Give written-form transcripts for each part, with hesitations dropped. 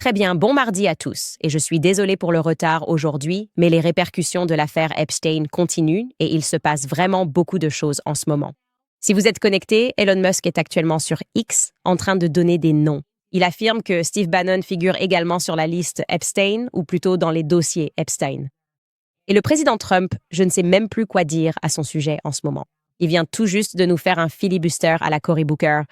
Très bien, bon mardi à tous. Et je suis désolée pour le retard aujourd'hui, mais les répercussions de l'affaire Epstein continuent et il se passe vraiment beaucoup de choses en ce moment. Si vous êtes connecté, Elon Musk est actuellement sur X en train de donner des noms. Il affirme que Steve Bannon figure également sur la liste Epstein, ou plutôt dans les dossiers Epstein. Et le président Trump, je ne sais même plus quoi dire à son sujet en ce moment. Il vient tout juste de nous faire un filibuster à la Cory Booker.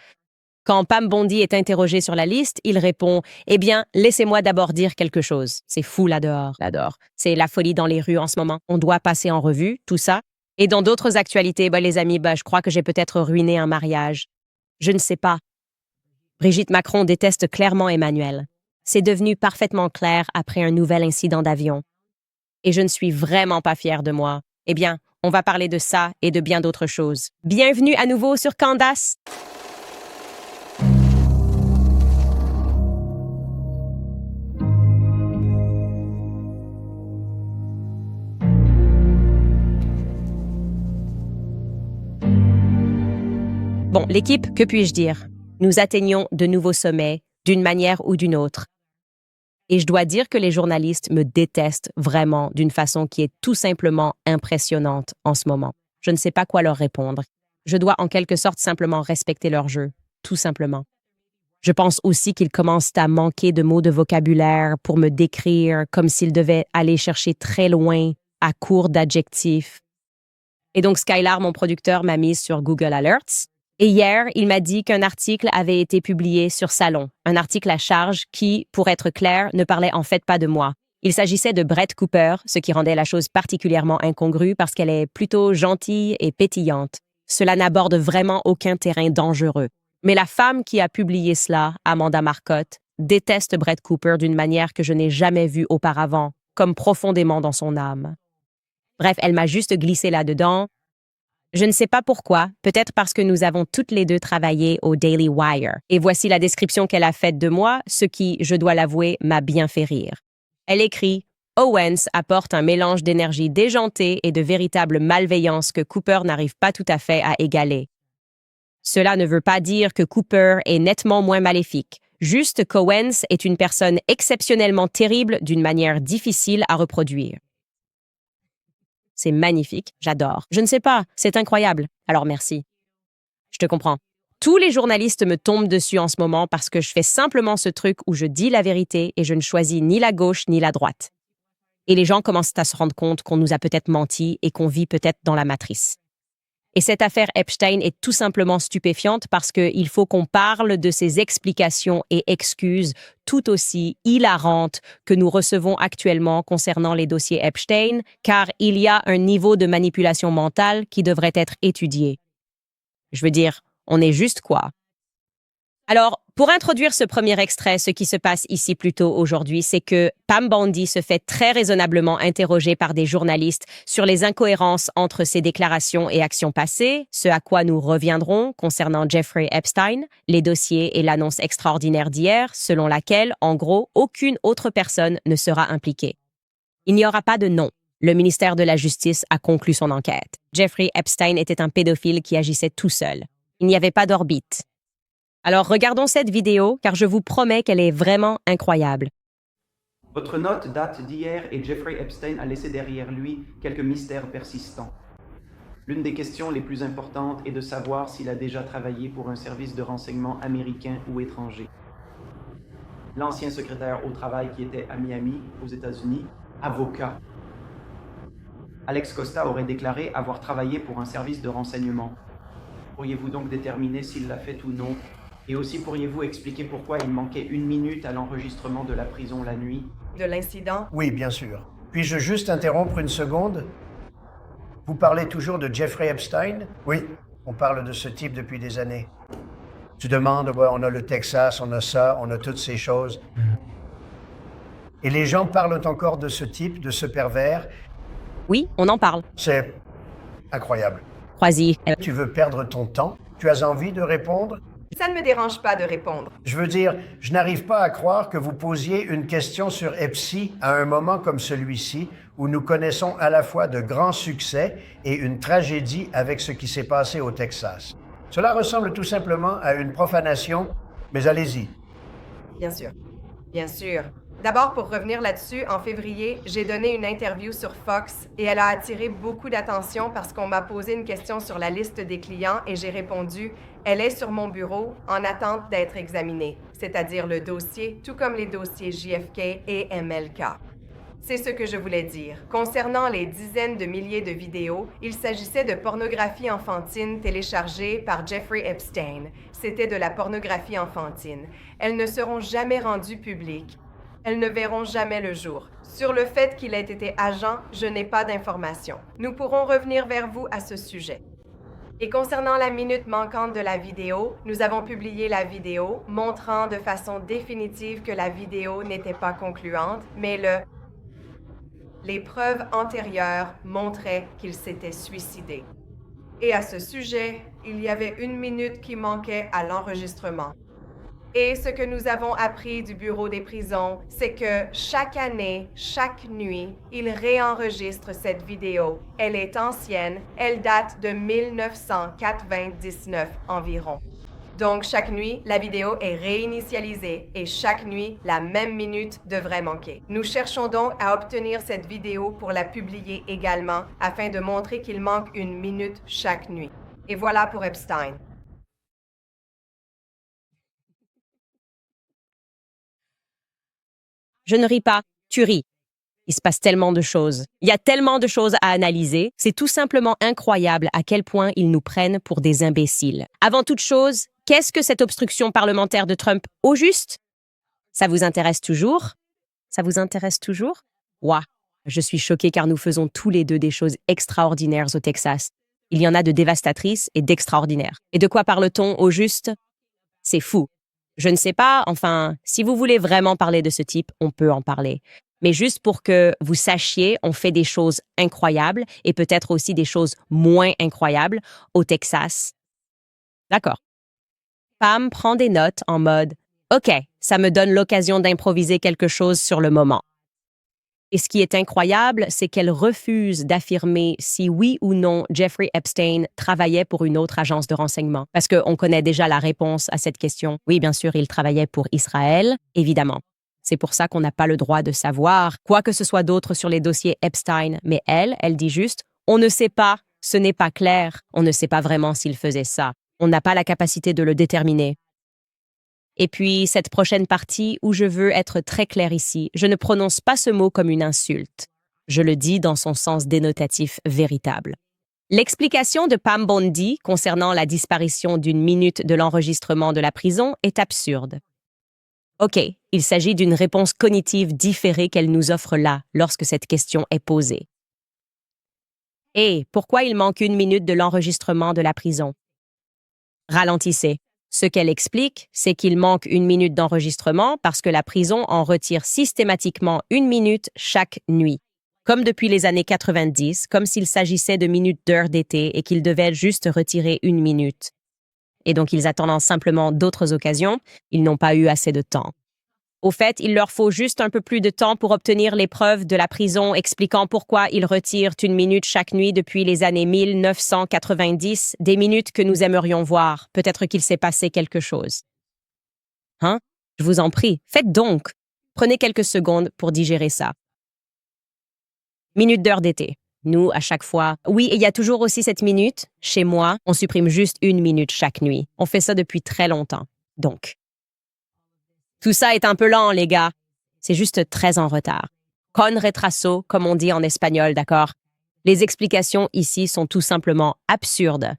Quand Pam Bondi est interrogé sur la liste, il répond « Eh bien, laissez-moi d'abord dire quelque chose. C'est fou là-dehors, là-dehors. C'est la folie dans les rues en ce moment. On doit passer en revue, tout ça. Et dans d'autres actualités, les amis, je crois que j'ai peut-être ruiné un mariage. Je ne sais pas. Brigitte Macron déteste clairement Emmanuel. C'est devenu parfaitement clair après un nouvel incident d'avion. Et je ne suis vraiment pas fière de moi. Eh bien, on va parler de ça et de bien d'autres choses. Bienvenue à nouveau sur Candace. Bon, l'équipe, que puis-je dire? Nous atteignons de nouveaux sommets, d'une manière ou d'une autre. Et je dois dire que les journalistes me détestent vraiment d'une façon qui est tout simplement impressionnante en ce moment. Je ne sais pas quoi leur répondre. Je dois en quelque sorte simplement respecter leur jeu, tout simplement. Je pense aussi qu'ils commencent à manquer de mots de vocabulaire pour me décrire comme s'ils devaient aller chercher très loin, à court d'adjectifs. Et donc Skylar, mon producteur, m'a mise sur Google Alerts. Et hier, il m'a dit qu'un article avait été publié sur Salon, un article à charge qui, pour être clair, ne parlait en fait pas de moi. Il s'agissait de Brett Cooper, ce qui rendait la chose particulièrement incongrue parce qu'elle est plutôt gentille et pétillante. Cela n'aborde vraiment aucun terrain dangereux. Mais la femme qui a publié cela, Amanda Marcotte, déteste Brett Cooper d'une manière que je n'ai jamais vue auparavant, comme profondément dans son âme. Bref, elle m'a juste glissé là-dedans. Je ne sais pas pourquoi, peut-être parce que nous avons toutes les deux travaillé au Daily Wire. Et voici la description qu'elle a faite de moi, ce qui, je dois l'avouer, m'a bien fait rire. Elle écrit « Owens apporte un mélange d'énergie déjantée et de véritable malveillance que Cooper n'arrive pas tout à fait à égaler. Cela ne veut pas dire que Cooper est nettement moins maléfique, juste qu'Owens est une personne exceptionnellement terrible d'une manière difficile à reproduire. » C'est magnifique, j'adore. Je ne sais pas, c'est incroyable. Alors merci. Je te comprends. Tous les journalistes me tombent dessus en ce moment parce que je fais simplement ce truc où je dis la vérité et je ne choisis ni la gauche ni la droite. Et les gens commencent à se rendre compte qu'on nous a peut-être menti et qu'on vit peut-être dans la matrice. Et cette affaire Epstein est tout simplement stupéfiante parce qu'il faut qu'on parle de ces explications et excuses tout aussi hilarantes que nous recevons actuellement concernant les dossiers Epstein, car il y a un niveau de manipulation mentale qui devrait être étudié. Je veux dire, on est juste quoi? Alors, pour introduire ce premier extrait, ce qui se passe ici plus tôt aujourd'hui, c'est que Pam Bondi se fait très raisonnablement interroger par des journalistes sur les incohérences entre ses déclarations et actions passées, ce à quoi nous reviendrons concernant Jeffrey Epstein, les dossiers et l'annonce extraordinaire d'hier, selon laquelle, en gros, aucune autre personne ne sera impliquée. Il n'y aura pas de nom. Le ministère de la Justice a conclu son enquête. Jeffrey Epstein était un pédophile qui agissait tout seul. Il n'y avait pas d'orbite. Alors regardons cette vidéo, car je vous promets qu'elle est vraiment incroyable. Votre note date d'hier et Jeffrey Epstein a laissé derrière lui quelques mystères persistants. L'une des questions les plus importantes est de savoir s'il a déjà travaillé pour un service de renseignement américain ou étranger. L'ancien secrétaire au travail qui était à Miami, aux États-Unis, avocat. Alex Costa aurait déclaré avoir travaillé pour un service de renseignement. Pourriez-vous donc déterminer s'il l'a fait ou non? Et aussi, pourriez-vous expliquer pourquoi il manquait 1 minute à l'enregistrement de la prison la nuit? De l'incident? Oui, bien sûr. Puis-je juste interrompre une seconde? Vous parlez toujours de Jeffrey Epstein? Oui, on parle de ce type depuis des années. Tu demandes, ouais, on a le Texas, on a ça, on a toutes ces choses. Et les gens parlent encore de ce type, de ce pervers. Oui, on en parle. C'est incroyable. Croisy. Tu veux perdre ton temps? Tu as envie de répondre? Ça ne me dérange pas de répondre. Je veux dire, je n'arrive pas à croire que vous posiez une question sur Epstein à un moment comme celui-ci, où nous connaissons à la fois de grands succès et une tragédie avec ce qui s'est passé au Texas. Cela ressemble tout simplement à une profanation, mais allez-y. Bien sûr. Bien sûr. D'abord, pour revenir là-dessus, en février, j'ai donné une interview sur Fox et elle a attiré beaucoup d'attention parce qu'on m'a posé une question sur la liste des clients et j'ai répondu « Elle est sur mon bureau en attente d'être examinée », c'est-à-dire le dossier, tout comme les dossiers JFK et MLK. C'est ce que je voulais dire. Concernant les dizaines de milliers de vidéos, il s'agissait de pornographie enfantine téléchargée par Jeffrey Epstein. C'était de la pornographie enfantine. Elles ne seront jamais rendues publiques. Elles ne verront jamais le jour. Sur le fait qu'il ait été agent, je n'ai pas d'informations. Nous pourrons revenir vers vous à ce sujet. Et concernant la minute manquante de la vidéo, nous avons publié la vidéo, montrant de façon définitive que la vidéo n'était pas concluante, mais les preuves antérieures montraient qu'il s'était suicidé. Et à ce sujet, il y avait 1 minute qui manquait à l'enregistrement. Et ce que nous avons appris du Bureau des prisons, c'est que chaque année, chaque nuit, ils réenregistrent cette vidéo. Elle est ancienne, elle date de 1999 environ. Donc, chaque nuit, la vidéo est réinitialisée et chaque nuit, la même minute devrait manquer. Nous cherchons donc à obtenir cette vidéo pour la publier également afin de montrer qu'il manque 1 minute chaque nuit. Et voilà pour Epstein. Je ne ris pas, tu ris. Il se passe tellement de choses. Il y a tellement de choses à analyser. C'est tout simplement incroyable à quel point ils nous prennent pour des imbéciles. Avant toute chose, qu'est-ce que cette obstruction parlementaire de Trump au juste? Ça vous intéresse toujours? Ça vous intéresse toujours? Ouah, je suis choquée car nous faisons tous les deux des choses extraordinaires au Texas. Il y en a de dévastatrices et d'extraordinaires. Et de quoi parle-t-on au juste? C'est fou. Je ne sais pas, enfin, si vous voulez vraiment parler de ce type, on peut en parler. Mais juste pour que vous sachiez, on fait des choses incroyables et peut-être aussi des choses moins incroyables au Texas. D'accord. Pam prend des notes en mode « OK, ça me donne l'occasion d'improviser quelque chose sur le moment. » Et ce qui est incroyable, c'est qu'elle refuse d'affirmer si oui ou non Jeffrey Epstein travaillait pour une autre agence de renseignement. Parce qu'on connaît déjà la réponse à cette question. Oui, bien sûr, il travaillait pour Israël, évidemment. C'est pour ça qu'on n'a pas le droit de savoir quoi que ce soit d'autre sur les dossiers Epstein. Mais elle dit juste « On ne sait pas, ce n'est pas clair. On ne sait pas vraiment s'il faisait ça. On n'a pas la capacité de le déterminer. » Et puis, cette prochaine partie où je veux être très claire ici, je ne prononce pas ce mot comme une insulte. Je le dis dans son sens dénotatif véritable. L'explication de Pam Bondi concernant la disparition d'1 minute de l'enregistrement de la prison est absurde. OK, il s'agit d'une réponse cognitive différée qu'elle nous offre là, lorsque cette question est posée. Et pourquoi il manque 1 minute de l'enregistrement de la prison? Ralentissez. Ce qu'elle explique, c'est qu'il manque 1 minute d'enregistrement parce que la prison en retire systématiquement 1 minute chaque nuit. Comme depuis les années 90, comme s'il s'agissait de minutes d'heures d'été et qu'ils devaient juste retirer 1 minute. Et donc ils attendent simplement d'autres occasions, ils n'ont pas eu assez de temps. Au fait, il leur faut juste un peu plus de temps pour obtenir les preuves de la prison expliquant pourquoi ils retirent 1 minute chaque nuit depuis les années 1990, des minutes que nous aimerions voir. Peut-être qu'il s'est passé quelque chose. Hein? Je vous en prie, faites donc. Prenez quelques secondes pour digérer ça. Minute d'heure d'été. Nous, à chaque fois. Oui, il y a toujours aussi cette minute. Chez moi, on supprime juste 1 minute chaque nuit. On fait ça depuis très longtemps. Donc. Tout ça est un peu lent, les gars. C'est juste très en retard. Con retraso, comme on dit en espagnol, d'accord? Les explications ici sont tout simplement absurdes.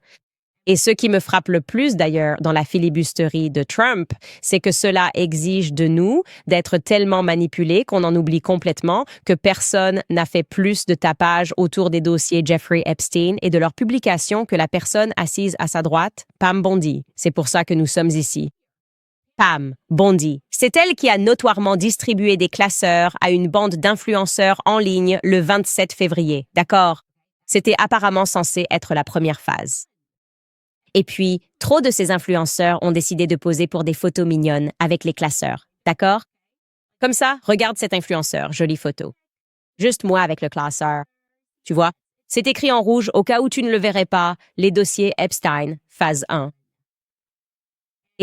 Et ce qui me frappe le plus, d'ailleurs, dans la filibusterie de Trump, c'est que cela exige de nous d'être tellement manipulés qu'on en oublie complètement que personne n'a fait plus de tapage autour des dossiers Jeffrey Epstein et de leur publication que la personne assise à sa droite, Pam Bondi. C'est pour ça que nous sommes ici. Pam Bondi. C'est elle qui a notoirement distribué des classeurs à une bande d'influenceurs en ligne le 27 février, d'accord? C'était apparemment censé être la première phase. Et puis, trop de ces influenceurs ont décidé de poser pour des photos mignonnes avec les classeurs, d'accord? Comme ça, regarde cet influenceur, jolie photo. Juste moi avec le classeur. Tu vois, c'est écrit en rouge au cas où tu ne le verrais pas, les dossiers Epstein, phase 1.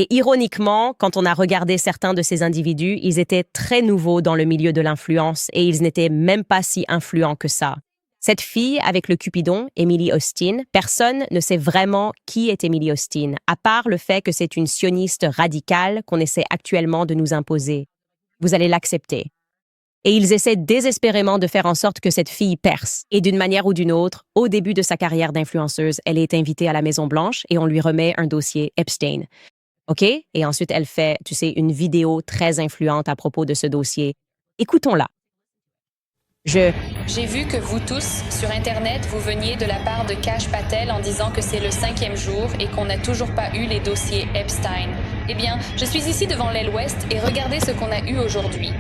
Et ironiquement, quand on a regardé certains de ces individus, ils étaient très nouveaux dans le milieu de l'influence et ils n'étaient même pas si influents que ça. Cette fille avec le Cupidon, Emily Austin, personne ne sait vraiment qui est Emily Austin, à part le fait que c'est une sioniste radicale qu'on essaie actuellement de nous imposer. Vous allez l'accepter. Et ils essaient désespérément de faire en sorte que cette fille perce. Et d'une manière ou d'une autre, au début de sa carrière d'influenceuse, elle est invitée à la Maison-Blanche et on lui remet un dossier Epstein. OK? Et ensuite, elle fait, une vidéo très influente à propos de ce dossier. Écoutons-la. J'ai vu que vous tous, sur Internet, vous veniez de la part de Kash Patel en disant que c'est le 5e jour et qu'on n'a toujours pas eu les dossiers Epstein. Eh bien, je suis ici devant l'aile ouest et regardez ce qu'on a eu aujourd'hui.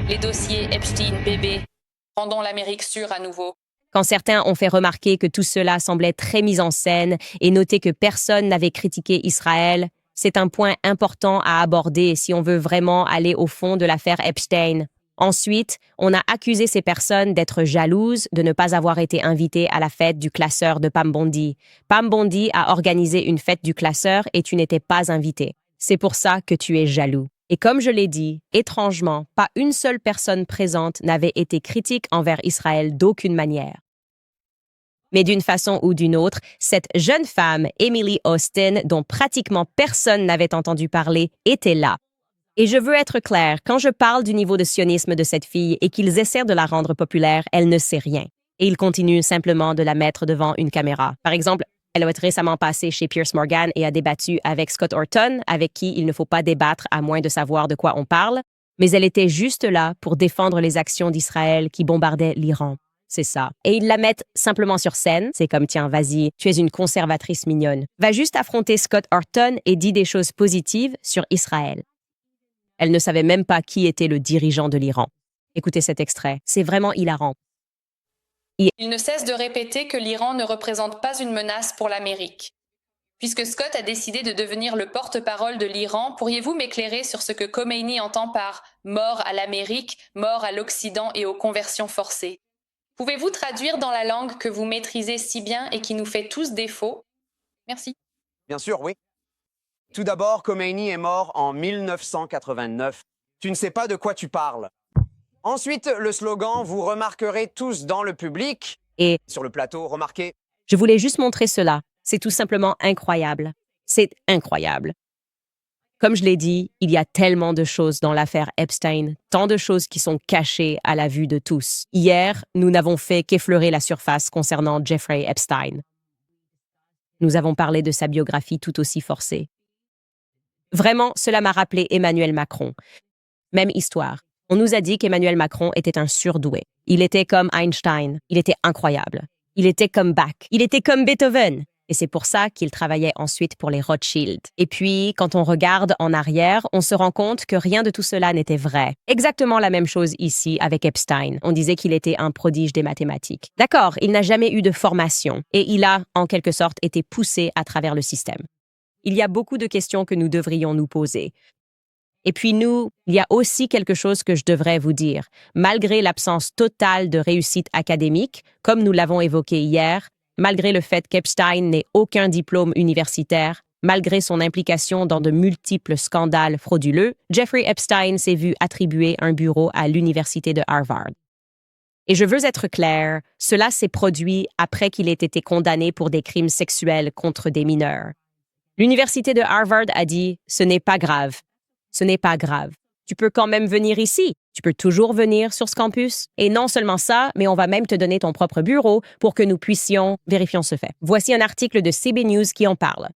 Les dossiers Epstein bébé. Rendons l'Amérique sûre à nouveau. Quand certains ont fait remarquer que tout cela semblait très mis en scène et noté que personne n'avait critiqué Israël, c'est un point important à aborder si on veut vraiment aller au fond de l'affaire Epstein. Ensuite, on a accusé ces personnes d'être jalouses de ne pas avoir été invitées à la fête du classeur de Pam Bondi. Pam Bondi a organisé une fête du classeur et tu n'étais pas invité. C'est pour ça que tu es jaloux. Et comme je l'ai dit, étrangement, pas une seule personne présente n'avait été critique envers Israël d'aucune manière. Mais d'une façon ou d'une autre, cette jeune femme, Emily Austin, dont pratiquement personne n'avait entendu parler, était là. Et je veux être claire, quand je parle du niveau de sionisme de cette fille et qu'ils essaient de la rendre populaire, elle ne sait rien. Et ils continuent simplement de la mettre devant une caméra. Par exemple, elle a récemment passé chez Piers Morgan et a débattu avec Scott Horton, avec qui il ne faut pas débattre à moins de savoir de quoi on parle, mais elle était juste là pour défendre les actions d'Israël qui bombardaient l'Iran. C'est ça. Et ils la mettent simplement sur scène. C'est comme, tiens, vas-y, tu es une conservatrice mignonne. Va juste affronter Scott Horton et dis des choses positives sur Israël. Elle ne savait même pas qui était le dirigeant de l'Iran. Écoutez cet extrait, c'est vraiment hilarant. Il ne cesse de répéter que l'Iran ne représente pas une menace pour l'Amérique. Puisque Scott a décidé de devenir le porte-parole de l'Iran, pourriez-vous m'éclairer sur ce que Khomeini entend par « mort à l'Amérique, mort à l'Occident et aux conversions forcées » Pouvez-vous traduire dans la langue que vous maîtrisez si bien et qui nous fait tous défaut? Merci. Bien sûr, oui. Tout d'abord, Khomeini est mort en 1989. Tu ne sais pas de quoi tu parles. Ensuite, le slogan « Vous remarquerez tous dans le public » Et sur le plateau, remarquez. je voulais juste montrer cela. C'est tout simplement incroyable. C'est incroyable. Comme je l'ai dit, il y a tellement de choses dans l'affaire Epstein, tant de choses qui sont cachées à la vue de tous. Hier, nous n'avons fait qu'effleurer la surface concernant Jeffrey Epstein. Nous avons parlé de sa biographie tout aussi forcée. Vraiment, cela m'a rappelé Emmanuel Macron. Même histoire. On nous a dit qu'Emmanuel Macron était un surdoué. Il était comme Einstein. Il était incroyable. Il était comme Bach. Il était comme Beethoven. Et c'est pour ça qu'il travaillait ensuite pour les Rothschild. Et puis, quand on regarde en arrière, on se rend compte que rien de tout cela n'était vrai. Exactement la même chose ici avec Epstein. On disait qu'il était un prodige des mathématiques. D'accord, il n'a jamais eu de formation. Et il a, en quelque sorte, été poussé à travers le système. Il y a beaucoup de questions que nous devrions nous poser. Et puis il y a aussi quelque chose que je devrais vous dire. Malgré l'absence totale de réussite académique, comme nous l'avons évoqué hier, malgré le fait qu'Epstein n'ait aucun diplôme universitaire, malgré son implication dans de multiples scandales frauduleux, Jeffrey Epstein s'est vu attribuer un bureau à l'université de Harvard. Et je veux être clair, cela s'est produit après qu'il ait été condamné pour des crimes sexuels contre des mineurs. L'université de Harvard a dit « Ce n'est pas grave. Ce n'est pas grave. Tu peux quand même venir ici. Tu peux toujours venir sur ce campus. Et non seulement ça, mais on va même te donner ton propre bureau pour que nous puissions vérifier ce fait. » Voici un article de CB News qui en parle.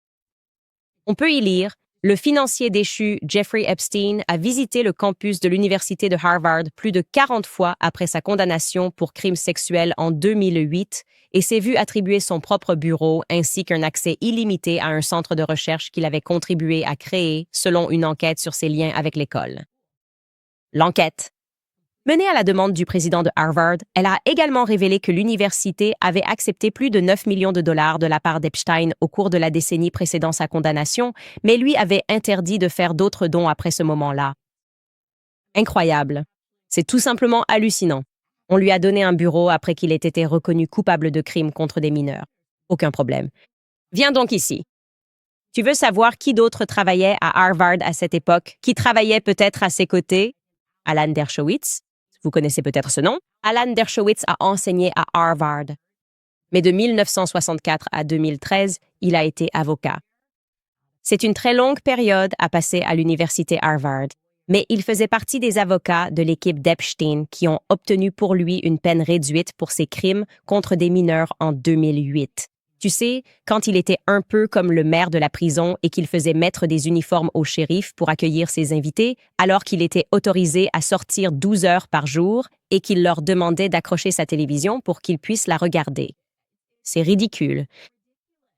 On peut y lire « Le financier déchu Jeffrey Epstein a visité le campus de l'université de Harvard plus de 40 fois après sa condamnation pour crimes sexuels en 2008 et s'est vu attribuer son propre bureau ainsi qu'un accès illimité à un centre de recherche qu'il avait contribué à créer selon une enquête sur ses liens avec l'école. » L'enquête. Menée à la demande du président de Harvard, elle a également révélé que l'université avait accepté plus de 9 millions de dollars de la part d'Epstein au cours de la décennie précédant sa condamnation, mais lui avait interdit de faire d'autres dons après ce moment-là. Incroyable. C'est tout simplement hallucinant. On lui a donné un bureau après qu'il ait été reconnu coupable de crimes contre des mineurs. Aucun problème. Viens donc ici. Tu veux savoir qui d'autre travaillait à Harvard à cette époque? Qui travaillait peut-être à ses côtés? Alan Dershowitz. Vous connaissez peut-être ce nom. Alan Dershowitz a enseigné à Harvard. Mais de 1964 à 2013, il a été avocat. C'est une très longue période à passer à l'université Harvard, mais il faisait partie des avocats de l'équipe d'Epstein qui ont obtenu pour lui une peine réduite pour ses crimes contre des mineurs en 2008. Tu sais, quand il était un peu comme le maire de la prison et qu'il faisait mettre des uniformes au shérif pour accueillir ses invités, alors qu'il était autorisé à sortir 12 heures par jour et qu'il leur demandait d'accrocher sa télévision pour qu'ils puissent la regarder. C'est ridicule.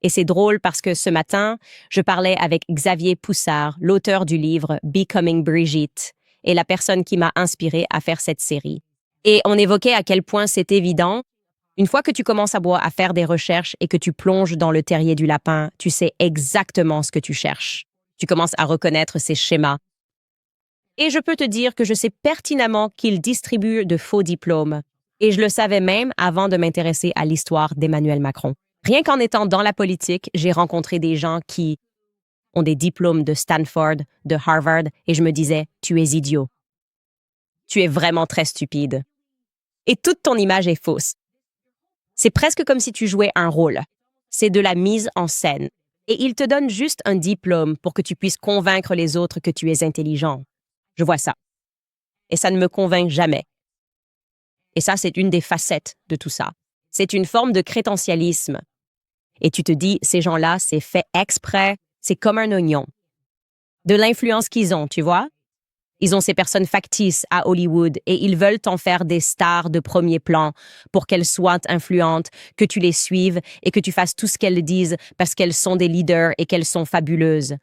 Et c'est drôle parce que ce matin, je parlais avec Xavier Poussard, l'auteur du livre Becoming Brigitte, et la personne qui m'a inspiré à faire cette série. Et on évoquait à quel point c'est évident. Une fois que tu commences à faire des recherches et que tu plonges dans le terrier du lapin, tu sais exactement ce que tu cherches. Tu commences à reconnaître ces schémas. Et je peux te dire que je sais pertinemment qu'il distribue de faux diplômes. Et je le savais même avant de m'intéresser à l'histoire d'Emmanuel Macron. Rien qu'en étant dans la politique, j'ai rencontré des gens qui ont des diplômes de Stanford, de Harvard, et je me disais, tu es idiot. Tu es vraiment très stupide. Et toute ton image est fausse. C'est presque comme si tu jouais un rôle. C'est de la mise en scène. Et il te donne juste un diplôme pour que tu puisses convaincre les autres que tu es intelligent. Je vois ça. Et ça ne me convainc jamais. Et ça, c'est une des facettes de tout ça. C'est une forme de crétentialisme. Et tu te dis, ces gens-là, c'est fait exprès, c'est comme un oignon. De l'influence qu'ils ont, tu vois? Ils ont ces personnes factices à Hollywood et ils veulent t'en faire des stars de premier plan pour qu'elles soient influentes, que tu les suives et que tu fasses tout ce qu'elles disent parce qu'elles sont des leaders et qu'elles sont fabuleuses.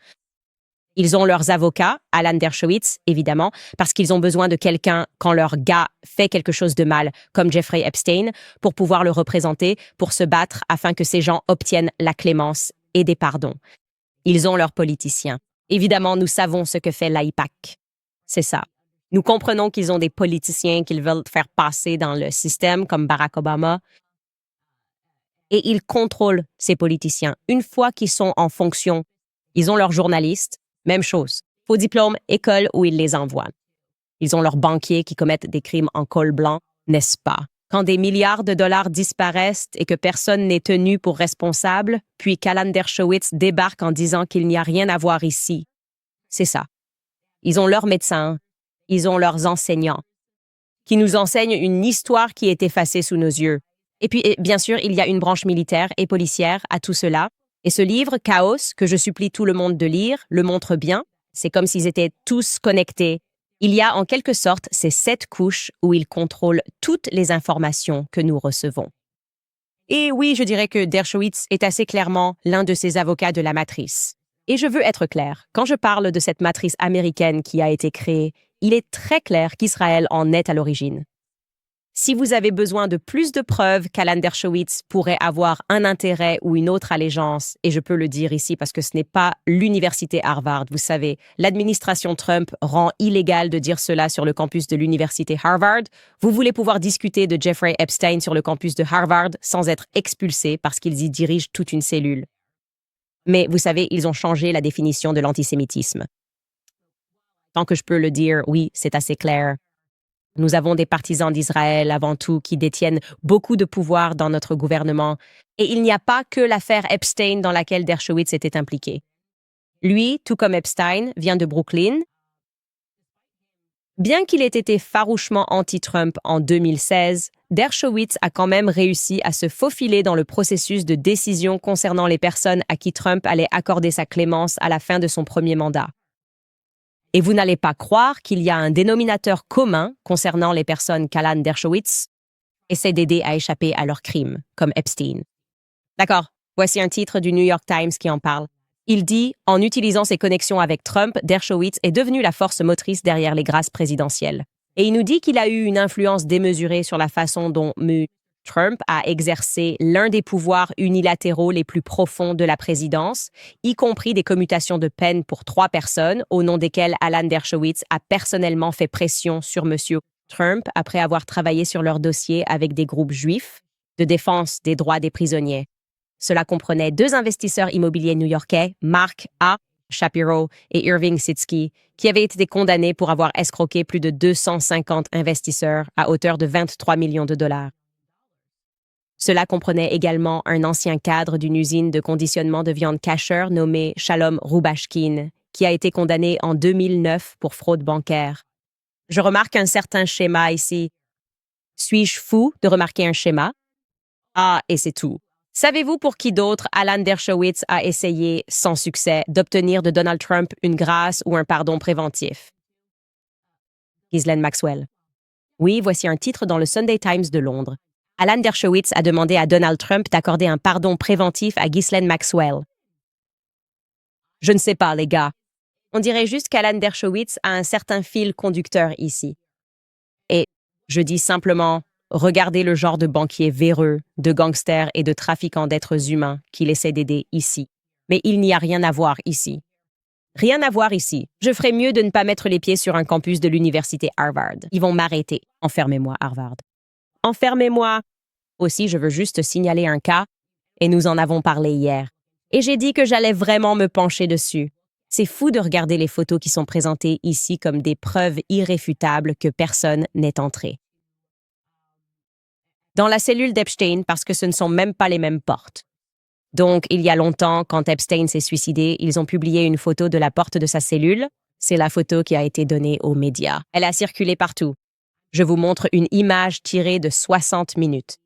Ils ont leurs avocats, Alan Dershowitz, évidemment, parce qu'ils ont besoin de quelqu'un quand leur gars fait quelque chose de mal, comme Jeffrey Epstein, pour pouvoir le représenter, pour se battre afin que ces gens obtiennent la clémence et des pardons. Ils ont leurs politiciens. Évidemment, nous savons ce que fait l'AIPAC. C'est ça. Nous comprenons qu'ils ont des politiciens qu'ils veulent faire passer dans le système, comme Barack Obama. Et ils contrôlent ces politiciens. Une fois qu'ils sont en fonction, ils ont leurs journalistes. Même chose. Faux diplôme, école où ils les envoient. Ils ont leurs banquiers qui commettent des crimes en col blanc, n'est-ce pas? Quand des milliards de dollars disparaissent et que personne n'est tenu pour responsable, puis qu'Alan Dershowitz débarque en disant qu'il n'y a rien à voir ici. C'est ça. Ils ont leurs médecins, ils ont leurs enseignants, qui nous enseignent une histoire qui est effacée sous nos yeux. Et puis, bien sûr, il y a une branche militaire et policière à tout cela. Et ce livre, Chaos, que je supplie tout le monde de lire, le montre bien. C'est comme s'ils étaient tous connectés. Il y a en quelque sorte ces 7 couches où ils contrôlent toutes les informations que nous recevons. Et oui, je dirais que Dershowitz est assez clairement l'un de ces avocats de la matrice. Et je veux être clair, quand je parle de cette matrice américaine qui a été créée, il est très clair qu'Israël en est à l'origine. Si vous avez besoin de plus de preuves qu'Alan Dershowitz pourrait avoir un intérêt ou une autre allégeance, et je peux le dire ici parce que ce n'est pas l'université Harvard, vous savez, l'administration Trump rend illégal de dire cela sur le campus de l'université Harvard, vous voulez pouvoir discuter de Jeffrey Epstein sur le campus de Harvard sans être expulsé parce qu'ils y dirigent toute une cellule. Mais vous savez, ils ont changé la définition de l'antisémitisme. Tant que je peux le dire, oui, c'est assez clair. Nous avons des partisans d'Israël avant tout qui détiennent beaucoup de pouvoir dans notre gouvernement. Et il n'y a pas que l'affaire Epstein dans laquelle Dershowitz était impliqué. Lui, tout comme Epstein, vient de Brooklyn. Bien qu'il ait été farouchement anti-Trump en 2016, Dershowitz a quand même réussi à se faufiler dans le processus de décision concernant les personnes à qui Trump allait accorder sa clémence à la fin de son premier mandat. Et vous n'allez pas croire qu'il y a un dénominateur commun concernant les personnes qu'Alan Dershowitz essaie d'aider à échapper à leurs crimes, comme Epstein. D'accord, voici un titre du New York Times qui en parle. Il dit « En utilisant ses connexions avec Trump, Dershowitz est devenu la force motrice derrière les grâces présidentielles. » Et il nous dit qu'il a eu une influence démesurée sur la façon dont M. Trump a exercé l'un des pouvoirs unilatéraux les plus profonds de la présidence, y compris des commutations de peine pour 3 personnes, au nom desquelles Alan Dershowitz a personnellement fait pression sur M. Trump après avoir travaillé sur leur dossier avec des groupes juifs de défense des droits des prisonniers. Cela comprenait 2 investisseurs immobiliers new-yorkais, Mark A. Shapiro et Irving Sitsky, qui avaient été condamnés pour avoir escroqué plus de 250 investisseurs à hauteur de 23 millions de dollars. Cela comprenait également un ancien cadre d'une usine de conditionnement de viande kasher nommé Shalom Rubashkin, qui a été condamné en 2009 pour fraude bancaire. Je remarque un certain schéma ici. Suis-je fou de remarquer un schéma? Ah, et c'est tout. Savez-vous pour qui d'autre Alan Dershowitz a essayé, sans succès, d'obtenir de Donald Trump une grâce ou un pardon préventif? Ghislaine Maxwell. Oui, voici un titre dans le Sunday Times de Londres. Alan Dershowitz a demandé à Donald Trump d'accorder un pardon préventif à Ghislaine Maxwell. Je ne sais pas, les gars. On dirait juste qu'Alan Dershowitz a un certain fil conducteur ici. Et je dis simplement, regardez le genre de banquier véreux, de gangsters et de trafiquants d'êtres humains qu'il essaie d'aider ici. Mais il n'y a rien à voir ici. Rien à voir ici. Je ferais mieux de ne pas mettre les pieds sur un campus de l'université Harvard. Ils vont m'arrêter. Enfermez-moi, Harvard. Enfermez-moi. Aussi, je veux juste signaler un cas, et nous en avons parlé hier. Et j'ai dit que j'allais vraiment me pencher dessus. C'est fou de regarder les photos qui sont présentées ici comme des preuves irréfutables que personne n'est entré dans la cellule d'Epstein parce que ce ne sont même pas les mêmes portes. Donc, il y a longtemps, quand Epstein s'est suicidé, ils ont publié une photo de la porte de sa cellule. C'est la photo qui a été donnée aux médias. Elle a circulé partout. Je vous montre une image tirée de 60 minutes.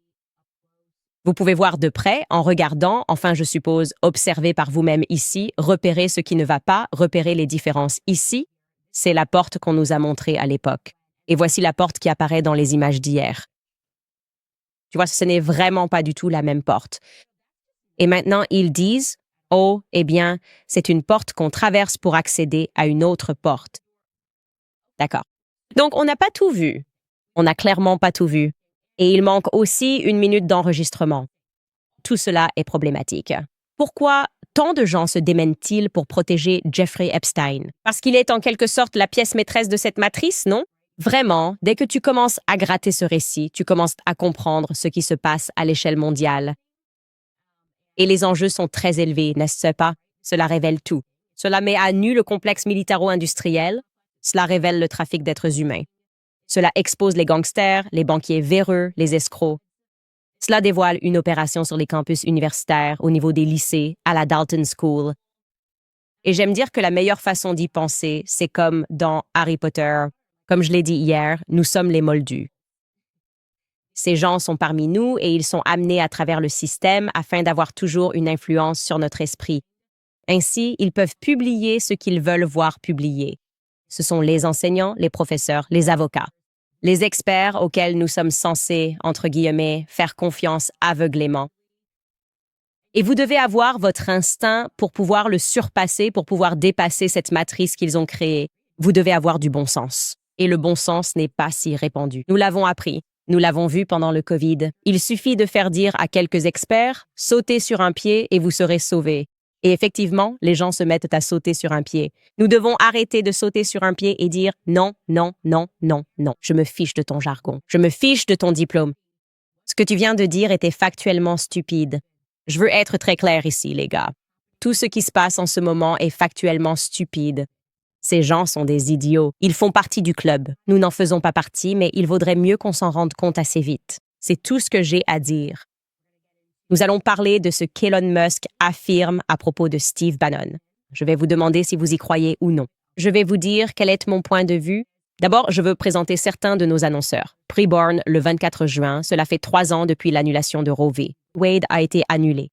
Vous pouvez voir de près, en regardant, enfin je suppose, observer par vous-même ici, repérer ce qui ne va pas, repérer les différences ici. C'est la porte qu'on nous a montrée à l'époque. Et voici la porte qui apparaît dans les images d'hier. Tu vois, ce n'est vraiment pas du tout la même porte. Et maintenant, ils disent, oh, eh bien, c'est une porte qu'on traverse pour accéder à une autre porte. D'accord. Donc, on n'a pas tout vu. On n'a clairement pas tout vu. Et il manque aussi 1 minute d'enregistrement. Tout cela est problématique. Pourquoi tant de gens se démènent-ils pour protéger Jeffrey Epstein? Parce qu'il est en quelque sorte la pièce maîtresse de cette matrice, non? Vraiment, dès que tu commences à gratter ce récit, tu commences à comprendre ce qui se passe à l'échelle mondiale. Et les enjeux sont très élevés, n'est-ce pas? Cela révèle tout. Cela met à nu le complexe militaro-industriel. Cela révèle le trafic d'êtres humains. Cela expose les gangsters, les banquiers véreux, les escrocs. Cela dévoile une opération sur les campus universitaires, au niveau des lycées, à la Dalton School. Et j'aime dire que la meilleure façon d'y penser, c'est comme dans Harry Potter. Comme je l'ai dit hier, nous sommes les Moldus. Ces gens sont parmi nous et ils sont amenés à travers le système afin d'avoir toujours une influence sur notre esprit. Ainsi, ils peuvent publier ce qu'ils veulent voir publié. Ce sont les enseignants, les professeurs, les avocats, les experts auxquels nous sommes censés, entre guillemets, faire confiance aveuglément. Et vous devez avoir votre instinct pour pouvoir le surpasser, pour pouvoir dépasser cette matrice qu'ils ont créée. Vous devez avoir du bon sens. Et le bon sens n'est pas si répandu. Nous l'avons appris. Nous l'avons vu pendant le COVID. Il suffit de faire dire à quelques experts « sautez sur un pied et vous serez sauvés ». Et effectivement, les gens se mettent à sauter sur un pied. Nous devons arrêter de sauter sur un pied et dire « non, non, non, non, non, je me fiche de ton jargon. Je me fiche de ton diplôme. » Ce que tu viens de dire était factuellement stupide. Je veux être très clair ici, les gars. Tout ce qui se passe en ce moment est factuellement stupide. Ces gens sont des idiots. Ils font partie du club. Nous n'en faisons pas partie, mais il vaudrait mieux qu'on s'en rende compte assez vite. C'est tout ce que j'ai à dire. Nous allons parler de ce qu'Elon Musk affirme à propos de Steve Bannon. Je vais vous demander si vous y croyez ou non. Je vais vous dire quel est mon point de vue. D'abord, je veux présenter certains de nos annonceurs. Preborn, le 24 juin, cela fait 3 ans depuis l'annulation de Roe v. Wade a été annulé.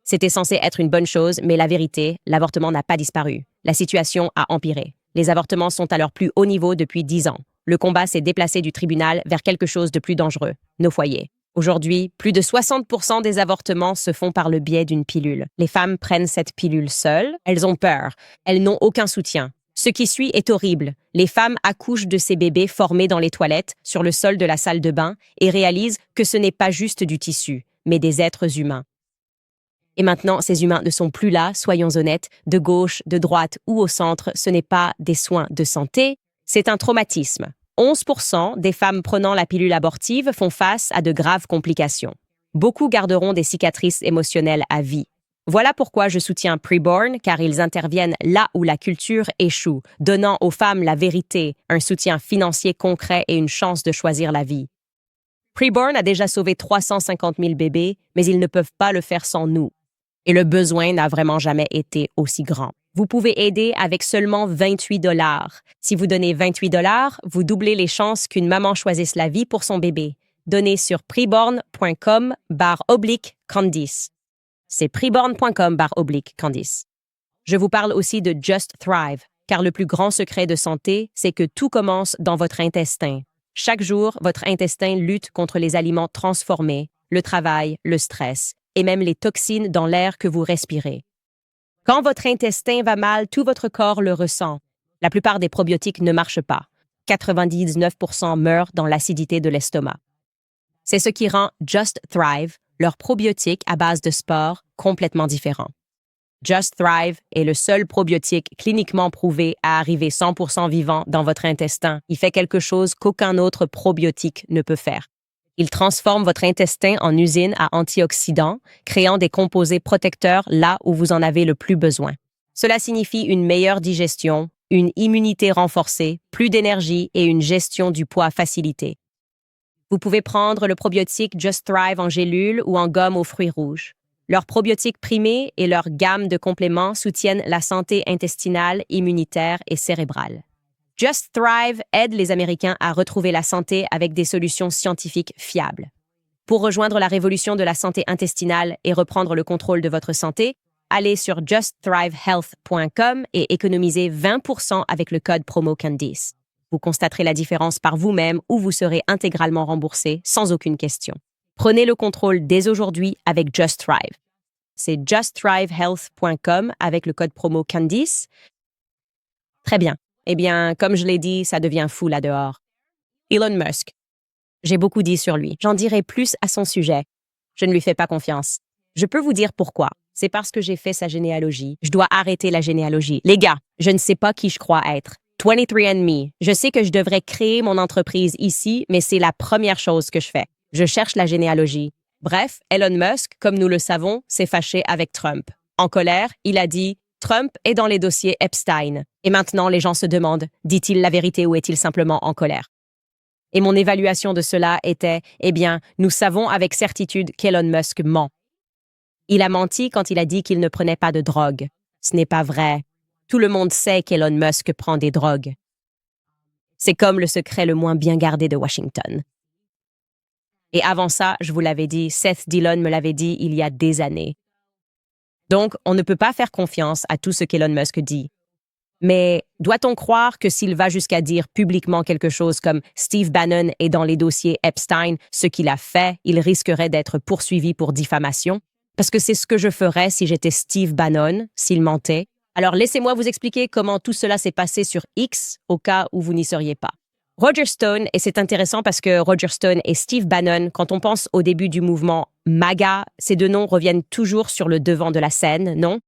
C'était censé être une bonne chose, mais la vérité, l'avortement n'a pas disparu. La situation a empiré. Les avortements sont à leur plus haut niveau depuis 10 ans. Le combat s'est déplacé du tribunal vers quelque chose de plus dangereux, nos foyers. Aujourd'hui, plus de 60% des avortements se font par le biais d'une pilule. Les femmes prennent cette pilule seules, elles ont peur, elles n'ont aucun soutien. Ce qui suit est horrible. Les femmes accouchent de ces bébés formés dans les toilettes, sur le sol de la salle de bain, et réalisent que ce n'est pas juste du tissu, mais des êtres humains. Et maintenant, ces humains ne sont plus là, soyons honnêtes, de gauche, de droite ou au centre, ce n'est pas des soins de santé, c'est un traumatisme. 11% des femmes prenant la pilule abortive font face à de graves complications. Beaucoup garderont des cicatrices émotionnelles à vie. Voilà pourquoi je soutiens Preborn, car ils interviennent là où la culture échoue, donnant aux femmes la vérité, un soutien financier concret et une chance de choisir la vie. Preborn a déjà sauvé 350 000 bébés, mais ils ne peuvent pas le faire sans nous. Et le besoin n'a vraiment jamais été aussi grand. Vous pouvez aider avec seulement 28 $. Si vous donnez 28 $, vous doublez les chances qu'une maman choisisse la vie pour son bébé. Donnez sur preborn.com/Candice. C'est preborn.com/Candice. Je vous parle aussi de Just Thrive, car le plus grand secret de santé, c'est que tout commence dans votre intestin. Chaque jour, votre intestin lutte contre les aliments transformés, le travail, le stress, et même les toxines dans l'air que vous respirez. Quand votre intestin va mal, tout votre corps le ressent. La plupart des probiotiques ne marchent pas. 99% meurent dans l'acidité de l'estomac. C'est ce qui rend Just Thrive, leur probiotique à base de spores, complètement différent. Just Thrive est le seul probiotique cliniquement prouvé à arriver 100% vivant dans votre intestin. Il fait quelque chose qu'aucun autre probiotique ne peut faire. Il transforme votre intestin en usine à antioxydants, créant des composés protecteurs là où vous en avez le plus besoin. Cela signifie une meilleure digestion, une immunité renforcée, plus d'énergie et une gestion du poids facilitée. Vous pouvez prendre le probiotique Just Thrive en gélule ou en gomme aux fruits rouges. Leurs probiotiques primés et leur gamme de compléments soutiennent la santé intestinale, immunitaire et cérébrale. Just Thrive aide les Américains à retrouver la santé avec des solutions scientifiques fiables. Pour rejoindre la révolution de la santé intestinale et reprendre le contrôle de votre santé, allez sur justthrivehealth.com et économisez 20% avec le code promo Candice. Vous constaterez la différence par vous-même ou vous serez intégralement remboursé sans aucune question. Prenez le contrôle dès aujourd'hui avec Just Thrive. C'est justthrivehealth.com avec le code promo Candice. Très bien. Eh bien, comme je l'ai dit, ça devient fou là-dehors. Elon Musk. J'ai beaucoup dit sur lui. J'en dirai plus à son sujet. Je ne lui fais pas confiance. Je peux vous dire pourquoi. C'est parce que j'ai fait sa généalogie. Je dois arrêter la généalogie. Les gars, je ne sais pas qui je crois être. 23andMe. Je sais que je devrais créer mon entreprise ici, mais c'est la première chose que je fais. Je cherche la généalogie. Bref, Elon Musk, comme nous le savons, s'est fâché avec Trump. En colère, il a dit « Trump est dans les dossiers Epstein ». Et maintenant, les gens se demandent « Dit-il la vérité ou est-il simplement en colère ?» Et mon évaluation de cela était « Eh bien, nous savons avec certitude qu'Elon Musk ment. Il a menti quand il a dit qu'il ne prenait pas de drogue. Ce n'est pas vrai. Tout le monde sait qu'Elon Musk prend des drogues. C'est comme le secret le moins bien gardé de Washington. Et avant ça, je vous l'avais dit, Seth Dillon me l'avait dit il y a des années. Donc, on ne peut pas faire confiance à tout ce qu'Elon Musk dit. Mais doit-on croire que s'il va jusqu'à dire publiquement quelque chose comme Steve Bannon est dans les dossiers Epstein, ce qu'il a fait, il risquerait d'être poursuivi pour diffamation? Parce que c'est ce que je ferais si j'étais Steve Bannon, s'il mentait. Alors laissez-moi vous expliquer comment tout cela s'est passé sur X au cas où vous n'y seriez pas. Roger Stone, et c'est intéressant parce que Roger Stone et Steve Bannon, quand on pense au début du mouvement MAGA, ces deux noms reviennent toujours sur le devant de la scène, non?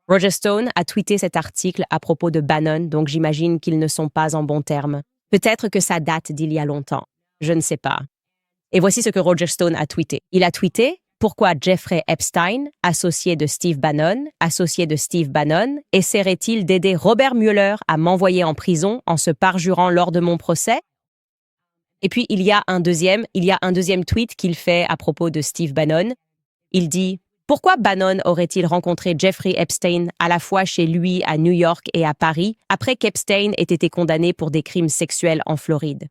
Roger Stone a tweeté cet article à propos de Bannon, donc j'imagine qu'ils ne sont pas en bons termes. Peut-être que ça date d'il y a longtemps. Je ne sais pas. Et voici ce que Roger Stone a tweeté. Il a tweeté « Pourquoi Jeffrey Epstein, associé de Steve Bannon, essaierait-il d'aider Robert Mueller à m'envoyer en prison en se parjurant lors de mon procès ?» Et puis, il y a un deuxième tweet qu'il fait à propos de Steve Bannon. Il dit « Pourquoi Bannon aurait-il rencontré Jeffrey Epstein à la fois chez lui à New York et à Paris après qu'Epstein ait été condamné pour des crimes sexuels en Floride?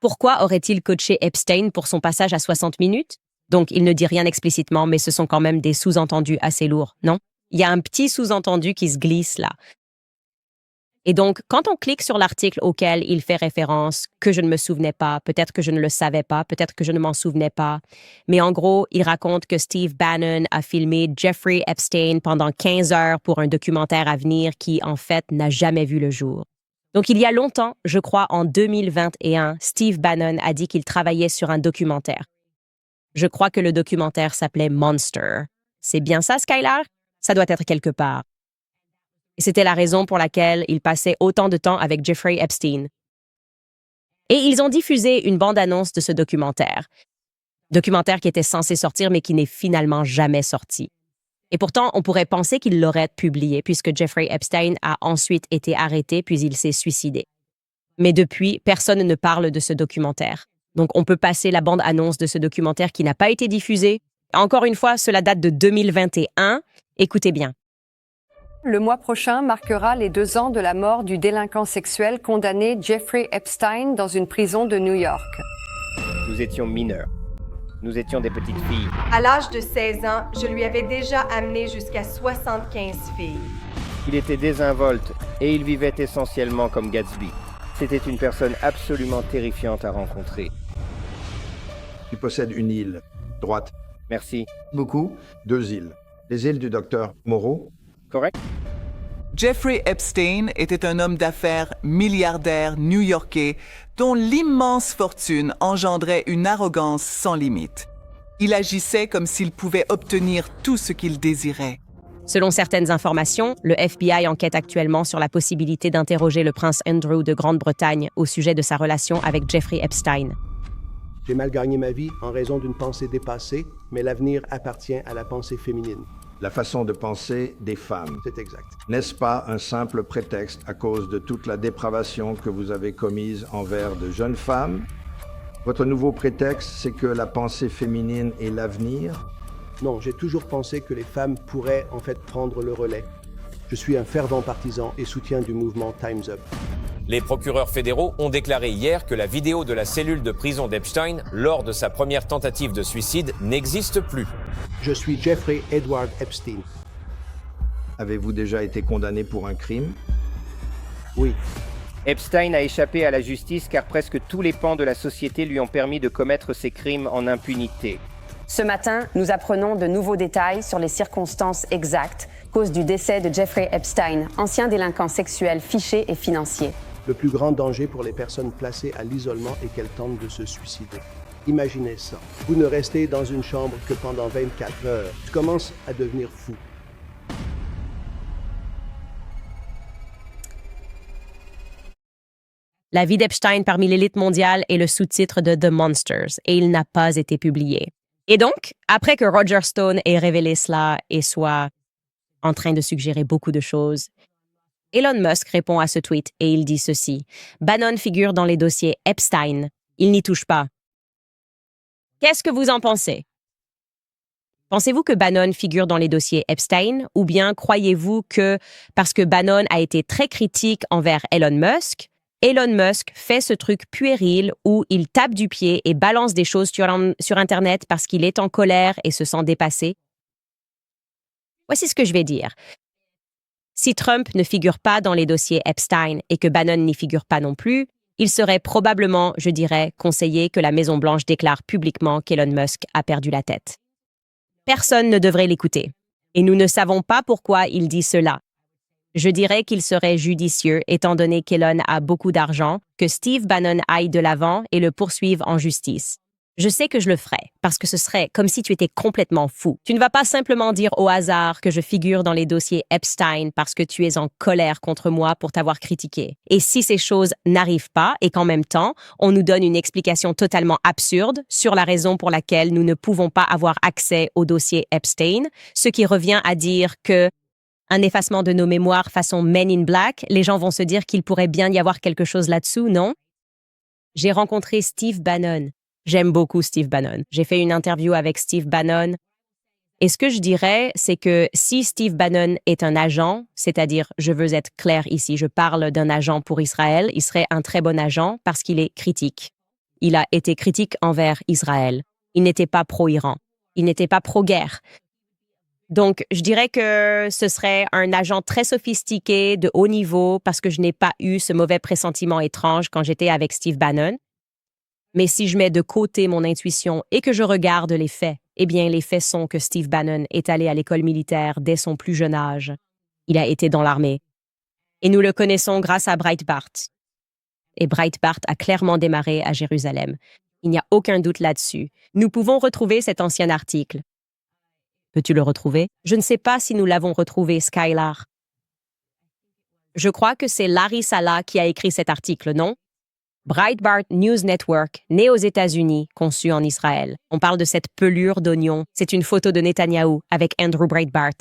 Pourquoi aurait-il coaché Epstein pour son passage à 60 minutes? Donc, il ne dit rien explicitement, mais ce sont quand même des sous-entendus assez lourds, non? Il y a un petit sous-entendu qui se glisse là. Et donc, quand on clique sur l'article auquel il fait référence, que je ne me souvenais pas, peut-être que je ne le savais pas, peut-être que je ne m'en souvenais pas, mais en gros, il raconte que Steve Bannon a filmé Jeffrey Epstein pendant 15 heures pour un documentaire à venir qui, en fait, n'a jamais vu le jour. Donc, il y a longtemps, je crois en 2021, Steve Bannon a dit qu'il travaillait sur un documentaire. Je crois que le documentaire s'appelait Monster. C'est bien ça, Skylar? Ça doit être quelque part. Et c'était la raison pour laquelle il passait autant de temps avec Jeffrey Epstein. Et ils ont diffusé une bande-annonce de ce documentaire. Documentaire qui était censé sortir mais qui n'est finalement jamais sorti. Et pourtant, on pourrait penser qu'il l'aurait publié puisque Jeffrey Epstein a ensuite été arrêté puis il s'est suicidé. Mais depuis, personne ne parle de ce documentaire. Donc on peut passer la bande-annonce de ce documentaire qui n'a pas été diffusé. Encore une fois, cela date de 2021. Écoutez bien. Le mois prochain marquera les 2 ans de la mort du délinquant sexuel condamné Jeffrey Epstein dans une prison de New York. Nous étions mineurs. Nous étions des petites filles. À l'âge de 16 ans, je lui avais déjà amené jusqu'à 75 filles. Il était désinvolte et il vivait essentiellement comme Gatsby. C'était une personne absolument terrifiante à rencontrer. Tu possèdes une île, droite. Merci. Beaucoup. 2 îles. Les îles du docteur Moreau. Correct? Jeffrey Epstein était un homme d'affaires milliardaire new-yorkais dont l'immense fortune engendrait une arrogance sans limite. Il agissait comme s'il pouvait obtenir tout ce qu'il désirait. Selon certaines informations, le FBI enquête actuellement sur la possibilité d'interroger le prince Andrew de Grande-Bretagne au sujet de sa relation avec Jeffrey Epstein. J'ai mal gagné ma vie en raison d'une pensée dépassée, mais l'avenir appartient à la pensée féminine. La façon de penser des femmes. C'est exact. N'est-ce pas un simple prétexte à cause de toute la dépravation que vous avez commise envers de jeunes femmes? Votre nouveau prétexte, c'est que la pensée féminine est l'avenir? Non, j'ai toujours pensé que les femmes pourraient en fait prendre le relais. Je suis un fervent partisan et soutien du mouvement Time's Up. Les procureurs fédéraux ont déclaré hier que la vidéo de la cellule de prison d'Epstein, lors de sa première tentative de suicide, n'existe plus. Je suis Jeffrey Edward Epstein. Avez-vous déjà été condamné pour un crime? Oui. Epstein a échappé à la justice car presque tous les pans de la société lui ont permis de commettre ses crimes en impunité. Ce matin, nous apprenons de nouveaux détails sur les circonstances exactes, cause du décès de Jeffrey Epstein, ancien délinquant sexuel fiché et financier. Le plus grand danger pour les personnes placées à l'isolement est qu'elles tentent de se suicider. Imaginez ça. Vous ne restez dans une chambre que pendant 24 heures. Tu commences à devenir fou. La vie d'Epstein parmi l'élite mondiale est le sous-titre de The Monsters et il n'a pas été publié. Et donc, après que Roger Stone ait révélé cela et soit en train de suggérer beaucoup de choses, Elon Musk répond à ce tweet et il dit ceci. Bannon figure dans les dossiers Epstein. Il n'y touche pas. Qu'est-ce que vous en pensez? Pensez-vous que Bannon figure dans les dossiers Epstein ou bien croyez-vous que, parce que Bannon a été très critique envers Elon Musk fait ce truc puéril où il tape du pied et balance des choses sur Internet parce qu'il est en colère et se sent dépassé? Voici ce que je vais dire. Si Trump ne figure pas dans les dossiers Epstein et que Bannon n'y figure pas non plus, il serait probablement, je dirais, conseillé que la Maison-Blanche déclare publiquement qu'Elon Musk a perdu la tête. Personne ne devrait l'écouter. Et nous ne savons pas pourquoi il dit cela. Je dirais qu'il serait judicieux, étant donné qu'Elon a beaucoup d'argent, que Steve Bannon aille de l'avant et le poursuive en justice. Je sais que je le ferai, parce que ce serait comme si tu étais complètement fou. Tu ne vas pas simplement dire au hasard que je figure dans les dossiers Epstein parce que tu es en colère contre moi pour t'avoir critiqué. Et si ces choses n'arrivent pas et qu'en même temps, on nous donne une explication totalement absurde sur la raison pour laquelle nous ne pouvons pas avoir accès au dossier Epstein, ce qui revient à dire que un effacement de nos mémoires façon Men in Black, les gens vont se dire qu'il pourrait bien y avoir quelque chose là-dessous, non? J'ai rencontré Steve Bannon. J'aime beaucoup Steve Bannon. J'ai fait une interview avec Steve Bannon. Et ce que je dirais, c'est que si Steve Bannon est un agent, c'est-à-dire, je veux être clair ici, je parle d'un agent pour Israël, il serait un très bon agent parce qu'il est critique. Il a été critique envers Israël. Il n'était pas pro-Iran. Il n'était pas pro-guerre. Donc, je dirais que ce serait un agent très sophistiqué, de haut niveau, parce que je n'ai pas eu ce mauvais pressentiment étrange quand j'étais avec Steve Bannon. Mais si je mets de côté mon intuition et que je regarde les faits, eh bien, les faits sont que Steve Bannon est allé à l'école militaire dès son plus jeune âge. Il a été dans l'armée. Et nous le connaissons grâce à Breitbart. Et Breitbart a clairement démarré à Jérusalem. Il n'y a aucun doute là-dessus. Nous pouvons retrouver cet ancien article. Peux-tu le retrouver? Je ne sais pas si nous l'avons retrouvé, Skylar. Je crois que c'est Larry Salah qui a écrit cet article, non? Breitbart News Network, né aux États-Unis, conçu en Israël. On parle de cette pelure d'oignon. C'est une photo de Netanyahou avec Andrew Breitbart.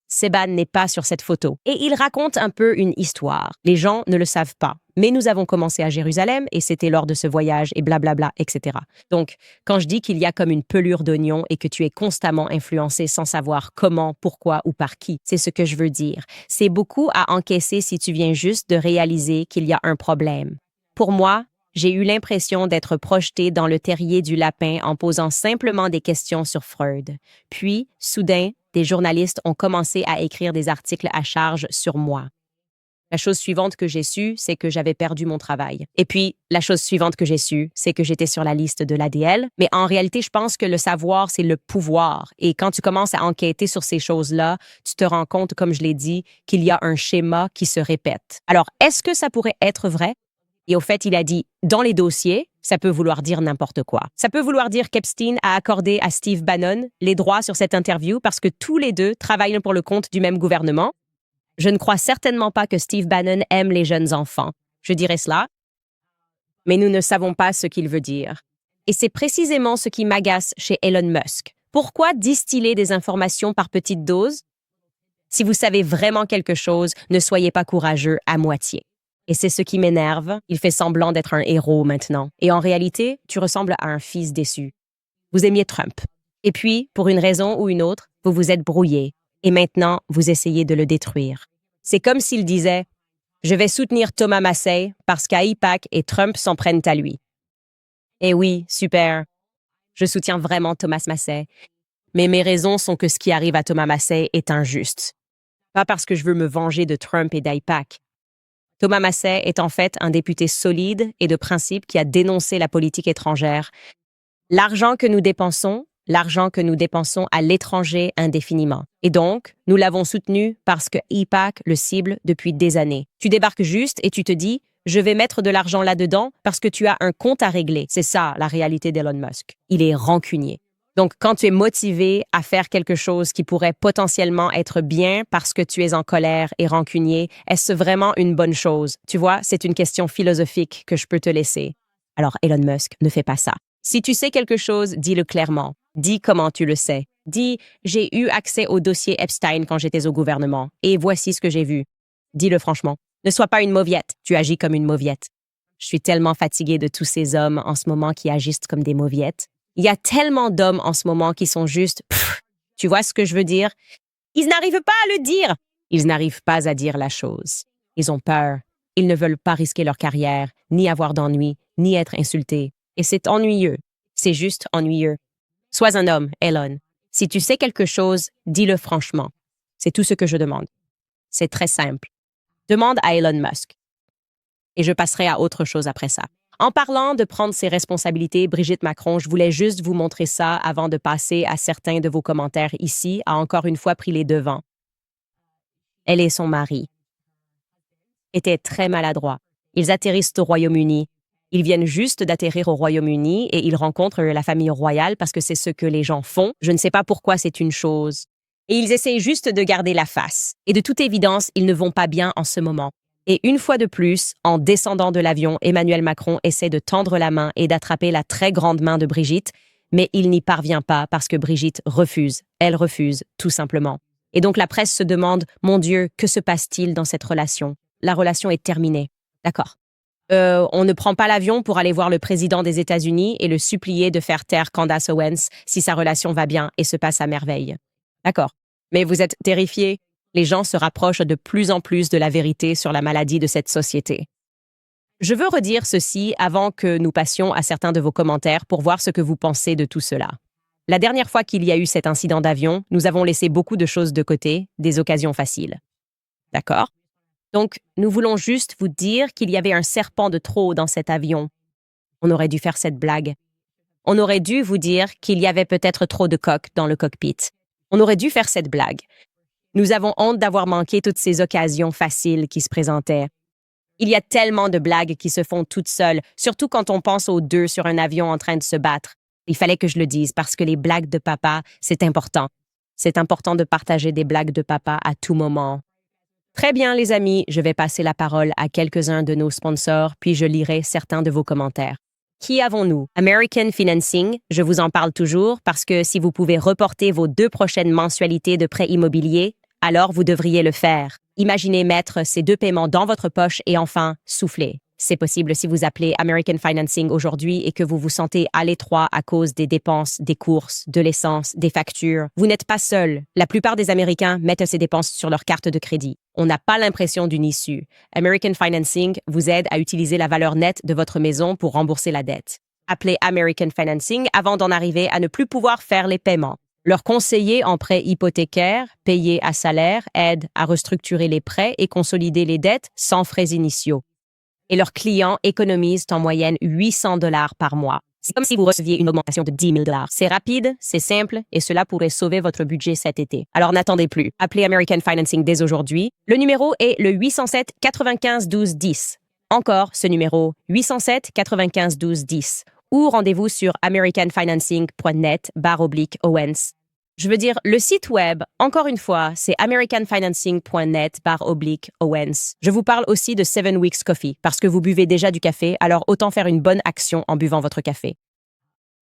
Seban n'est pas sur cette photo. Et il raconte un peu une histoire. Les gens ne le savent pas. Mais nous avons commencé à Jérusalem et c'était lors de ce voyage et blablabla, etc. Donc, quand je dis qu'il y a comme une pelure d'oignon et que tu es constamment influencé sans savoir comment, pourquoi ou par qui, c'est ce que je veux dire. C'est beaucoup à encaisser si tu viens juste de réaliser qu'il y a un problème. Pour moi, j'ai eu l'impression d'être projeté dans le terrier du lapin en posant simplement des questions sur Freud. Puis, soudain, des journalistes ont commencé à écrire des articles à charge sur moi. La chose suivante que j'ai su, c'est que j'avais perdu mon travail. Et puis, la chose suivante que j'ai su, c'est que j'étais sur la liste de l'ADL. Mais en réalité, je pense que le savoir, c'est le pouvoir. Et quand tu commences à enquêter sur ces choses-là, tu te rends compte, comme je l'ai dit, qu'il y a un schéma qui se répète. Alors, est-ce que ça pourrait être vrai? Et au fait, il a dit, dans les dossiers, ça peut vouloir dire n'importe quoi. Ça peut vouloir dire qu'Epstein a accordé à Steve Bannon les droits sur cette interview parce que tous les deux travaillent pour le compte du même gouvernement. Je ne crois certainement pas que Steve Bannon aime les jeunes enfants. Je dirais cela. Mais nous ne savons pas ce qu'il veut dire. Et c'est précisément ce qui m'agace chez Elon Musk. Pourquoi distiller des informations par petites doses? Si vous savez vraiment quelque chose, ne soyez pas courageux à moitié. Et c'est ce qui m'énerve. Il fait semblant d'être un héros maintenant. Et en réalité, tu ressembles à un fils déçu. Vous aimiez Trump. Et puis, pour une raison ou une autre, vous vous êtes brouillé. Et maintenant, vous essayez de le détruire. C'est comme s'il disait « Je vais soutenir Thomas Massey parce qu'AIPAC et Trump s'en prennent à lui. » Eh oui, super. Je soutiens vraiment Thomas Massey. Mais mes raisons sont que ce qui arrive à Thomas Massey est injuste. Pas parce que je veux me venger de Trump et d'AIPAC. Thomas Massey est en fait un député solide et de principe qui a dénoncé la politique étrangère. L'argent que nous dépensons à l'étranger indéfiniment. Et donc, nous l'avons soutenu parce que AIPAC le cible depuis des années. Tu débarques juste et tu te dis « Je vais mettre de l'argent là-dedans parce que tu as un compte à régler. » C'est ça, la réalité d'Elon Musk. Il est rancunier. Donc, quand tu es motivé à faire quelque chose qui pourrait potentiellement être bien parce que tu es en colère et rancunier, est-ce vraiment une bonne chose? Tu vois, c'est une question philosophique que je peux te laisser. Alors, Elon Musk, ne fais pas ça. Si tu sais quelque chose, dis-le clairement. Dis comment tu le sais. Dis « J'ai eu accès au dossier Epstein quand j'étais au gouvernement et voici ce que j'ai vu. » Dis-le franchement. Ne sois pas une mauviette. Tu agis comme une mauviette. Je suis tellement fatiguée de tous ces hommes en ce moment qui agissent comme des mauviettes. Il y a tellement d'hommes en ce moment qui sont juste « Tu vois ce que je veux dire? » Ils n'arrivent pas à le dire. Ils n'arrivent pas à dire la chose. Ils ont peur. Ils ne veulent pas risquer leur carrière, ni avoir d'ennui, ni être insultés. Et c'est ennuyeux. C'est juste ennuyeux. Sois un homme, Elon. Si tu sais quelque chose, dis-le franchement. C'est tout ce que je demande. C'est très simple. Demande à Elon Musk. Et je passerai à autre chose après ça. En parlant de prendre ses responsabilités, Brigitte Macron, je voulais juste vous montrer ça avant de passer à certains de vos commentaires ici, a encore une fois pris les devants. Elle et son mari étaient très maladroits. Ils atterrissent au Royaume-Uni. Ils viennent juste d'atterrir au Royaume-Uni et ils rencontrent la famille royale parce que c'est ce que les gens font. Je ne sais pas pourquoi c'est une chose. Et ils essayent juste de garder la face. Et de toute évidence, ils ne vont pas bien en ce moment. Et une fois de plus, en descendant de l'avion, Emmanuel Macron essaie de tendre la main et d'attraper la très grande main de Brigitte, mais il n'y parvient pas parce que Brigitte refuse. Elle refuse, tout simplement. Et donc la presse se demande « Mon Dieu, que se passe-t-il dans cette relation ?» La relation est terminée. D'accord. On ne prend pas l'avion pour aller voir le président des États-Unis et le supplier de faire taire Candace Owens si sa relation va bien et se passe à merveille. D'accord. Mais vous êtes terrifiés. Les gens se rapprochent de plus en plus de la vérité sur la maladie de cette société. Je veux redire ceci avant que nous passions à certains de vos commentaires pour voir ce que vous pensez de tout cela. La dernière fois qu'il y a eu cet incident d'avion, nous avons laissé beaucoup de choses de côté, des occasions faciles. D'accord? Donc, nous voulons juste vous dire qu'il y avait un serpent de trop dans cet avion. On aurait dû faire cette blague. On aurait dû vous dire qu'il y avait peut-être trop de coques dans le cockpit. On aurait dû faire cette blague. Nous avons honte d'avoir manqué toutes ces occasions faciles qui se présentaient. Il y a tellement de blagues qui se font toutes seules, surtout quand on pense aux deux sur un avion en train de se battre. Il fallait que je le dise parce que les blagues de papa, c'est important. C'est important de partager des blagues de papa à tout moment. Très bien, les amis, je vais passer la parole à quelques-uns de nos sponsors, puis je lirai certains de vos commentaires. Qui avons-nous? American Financing, je vous en parle toujours parce que si vous pouvez reporter vos 2 prochaines mensualités de prêt immobilier, alors vous devriez le faire. Imaginez mettre ces 2 paiements dans votre poche et enfin souffler. C'est possible si vous appelez American Financing aujourd'hui et que vous vous sentez à l'étroit à cause des dépenses, des courses, de l'essence, des factures. Vous n'êtes pas seul. La plupart des Américains mettent ces dépenses sur leur carte de crédit. On n'a pas l'impression d'une issue. American Financing vous aide à utiliser la valeur nette de votre maison pour rembourser la dette. Appelez American Financing avant d'en arriver à ne plus pouvoir faire les paiements. Leurs conseillers en prêt hypothécaire, payés à salaire, aident à restructurer les prêts et consolider les dettes sans frais initiaux. Et leurs clients économisent en moyenne $800 par mois. C'est comme si vous receviez une augmentation de $10 000. C'est rapide, c'est simple et cela pourrait sauver votre budget cet été. Alors n'attendez plus. Appelez American Financing dès aujourd'hui. Le numéro est le 807 95 12 10. Encore ce numéro, 807 95 12 10. Ou rendez-vous sur americanfinancing.net/Owens. Je veux dire, le site web, encore une fois, c'est americanfinancing.net/Owens. Je vous parle aussi de 7 Weeks Coffee, parce que vous buvez déjà du café, alors autant faire une bonne action en buvant votre café.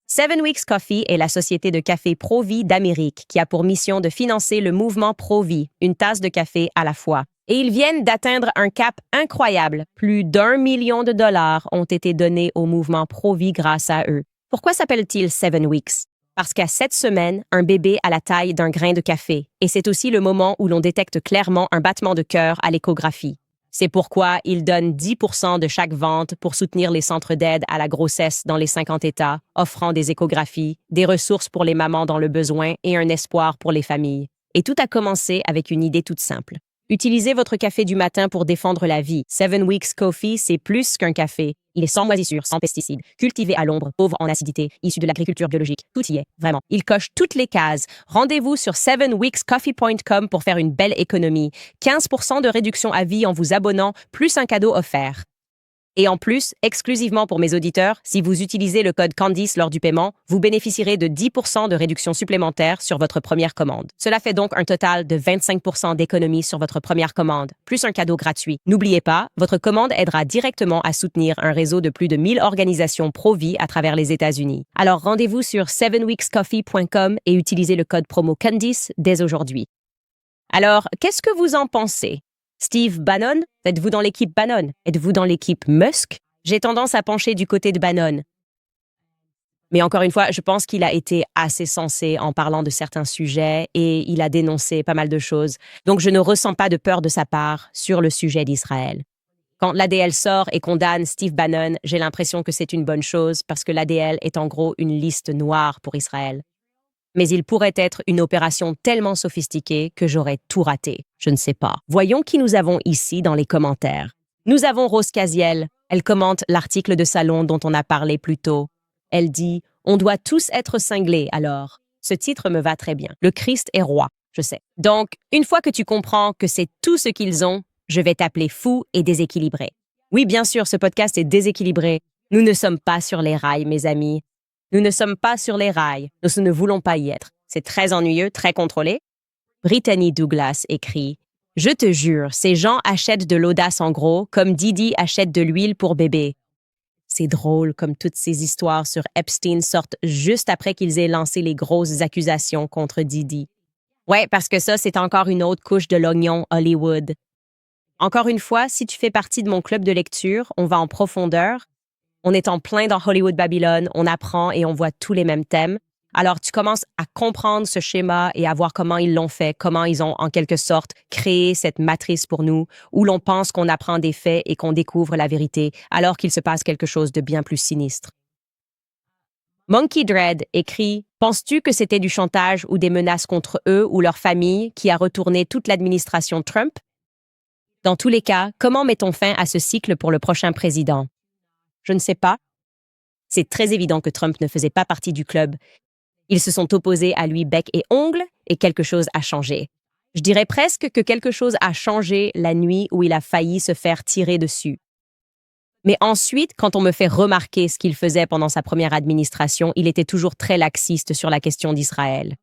7 Weeks Coffee est la société de café Pro-Vie d'Amérique qui a pour mission de financer le mouvement Pro-Vie, une tasse de café à la fois. Et ils viennent d'atteindre un cap incroyable. Plus d'1 million de dollars ont été donnés au mouvement Pro-Vie grâce à eux. Pourquoi s'appelle-t-il 7 Weeks? Parce qu'à 7 semaines, un bébé a la taille d'un grain de café, et c'est aussi le moment où l'on détecte clairement un battement de cœur à l'échographie. C'est pourquoi ils donnent 10% de chaque vente pour soutenir les centres d'aide à la grossesse dans les 50 États, offrant des échographies, des ressources pour les mamans dans le besoin et un espoir pour les familles. Et tout a commencé avec une idée toute simple. Utilisez votre café du matin pour défendre la vie. 7 Weeks Coffee, c'est plus qu'un café. Il est sans moisissure, sans pesticides, cultivé à l'ombre, pauvre en acidité, issu de l'agriculture biologique. Tout y est, vraiment. Il coche toutes les cases. Rendez-vous sur 7weekscoffee.com pour faire une belle économie. 15% de réduction à vie en vous abonnant, plus un cadeau offert. Et en plus, exclusivement pour mes auditeurs, si vous utilisez le code Candice lors du paiement, vous bénéficierez de 10% de réduction supplémentaire sur votre première commande. Cela fait donc un total de 25% d'économie sur votre première commande, plus un cadeau gratuit. N'oubliez pas, votre commande aidera directement à soutenir un réseau de plus de 1000 organisations pro-vie à travers les États-Unis. Alors rendez-vous sur 7weekscoffee.com et utilisez le code promo Candice dès aujourd'hui. Alors, qu'est-ce que vous en pensez? Steve Bannon? Êtes-vous dans l'équipe Bannon? Êtes-vous dans l'équipe Musk? J'ai tendance à pencher du côté de Bannon. Mais encore une fois, je pense qu'il a été assez sensé en parlant de certains sujets et il a dénoncé pas mal de choses. Donc, je ne ressens pas de peur de sa part sur le sujet d'Israël. Quand l'ADL sort et condamne Steve Bannon, j'ai l'impression que c'est une bonne chose parce que l'ADL est en gros une liste noire pour Israël. Mais il pourrait être une opération tellement sophistiquée que j'aurais tout raté. Je ne sais pas. Voyons qui nous avons ici dans les commentaires. Nous avons Rose Caziel. Elle commente l'article de Salon dont on a parlé plus tôt. Elle dit « On doit tous être cinglés alors ». Ce titre me va très bien. Le Christ est roi, je sais. Donc, une fois que tu comprends que c'est tout ce qu'ils ont, je vais t'appeler fou et déséquilibré. Oui, bien sûr, ce podcast est déséquilibré. Nous ne sommes pas sur les rails, mes amis. Nous ne sommes pas sur les rails. Nous ne voulons pas y être. C'est très ennuyeux, très contrôlé. Brittany Douglas écrit « Je te jure, ces gens achètent de l'audace en gros, comme Didi achète de l'huile pour bébé. » C'est drôle comme toutes ces histoires sur Epstein sortent juste après qu'ils aient lancé les grosses accusations contre Didi. Ouais, parce que ça, c'est encore une autre couche de l'oignon Hollywood. Encore une fois, si tu fais partie de mon club de lecture, on va en profondeur. On est en plein dans Hollywood Babylone, on apprend et on voit tous les mêmes thèmes. Alors, tu commences à comprendre ce schéma et à voir comment ils l'ont fait, comment ils ont, en quelque sorte, créé cette matrice pour nous, où l'on pense qu'on apprend des faits et qu'on découvre la vérité, alors qu'il se passe quelque chose de bien plus sinistre. Monkey Dread écrit « Penses-tu que c'était du chantage ou des menaces contre eux ou leur famille qui a retourné toute l'administration Trump? Dans tous les cas, comment met-on fin à ce cycle pour le prochain président? Je ne sais pas. C'est très évident que Trump ne faisait pas partie du club. Ils se sont opposés à lui bec et ongle et quelque chose a changé. Je dirais presque que quelque chose a changé la nuit où il a failli se faire tirer dessus. Mais ensuite, quand on me fait remarquer ce qu'il faisait pendant sa première administration, il était toujours très laxiste sur la question d'Israël.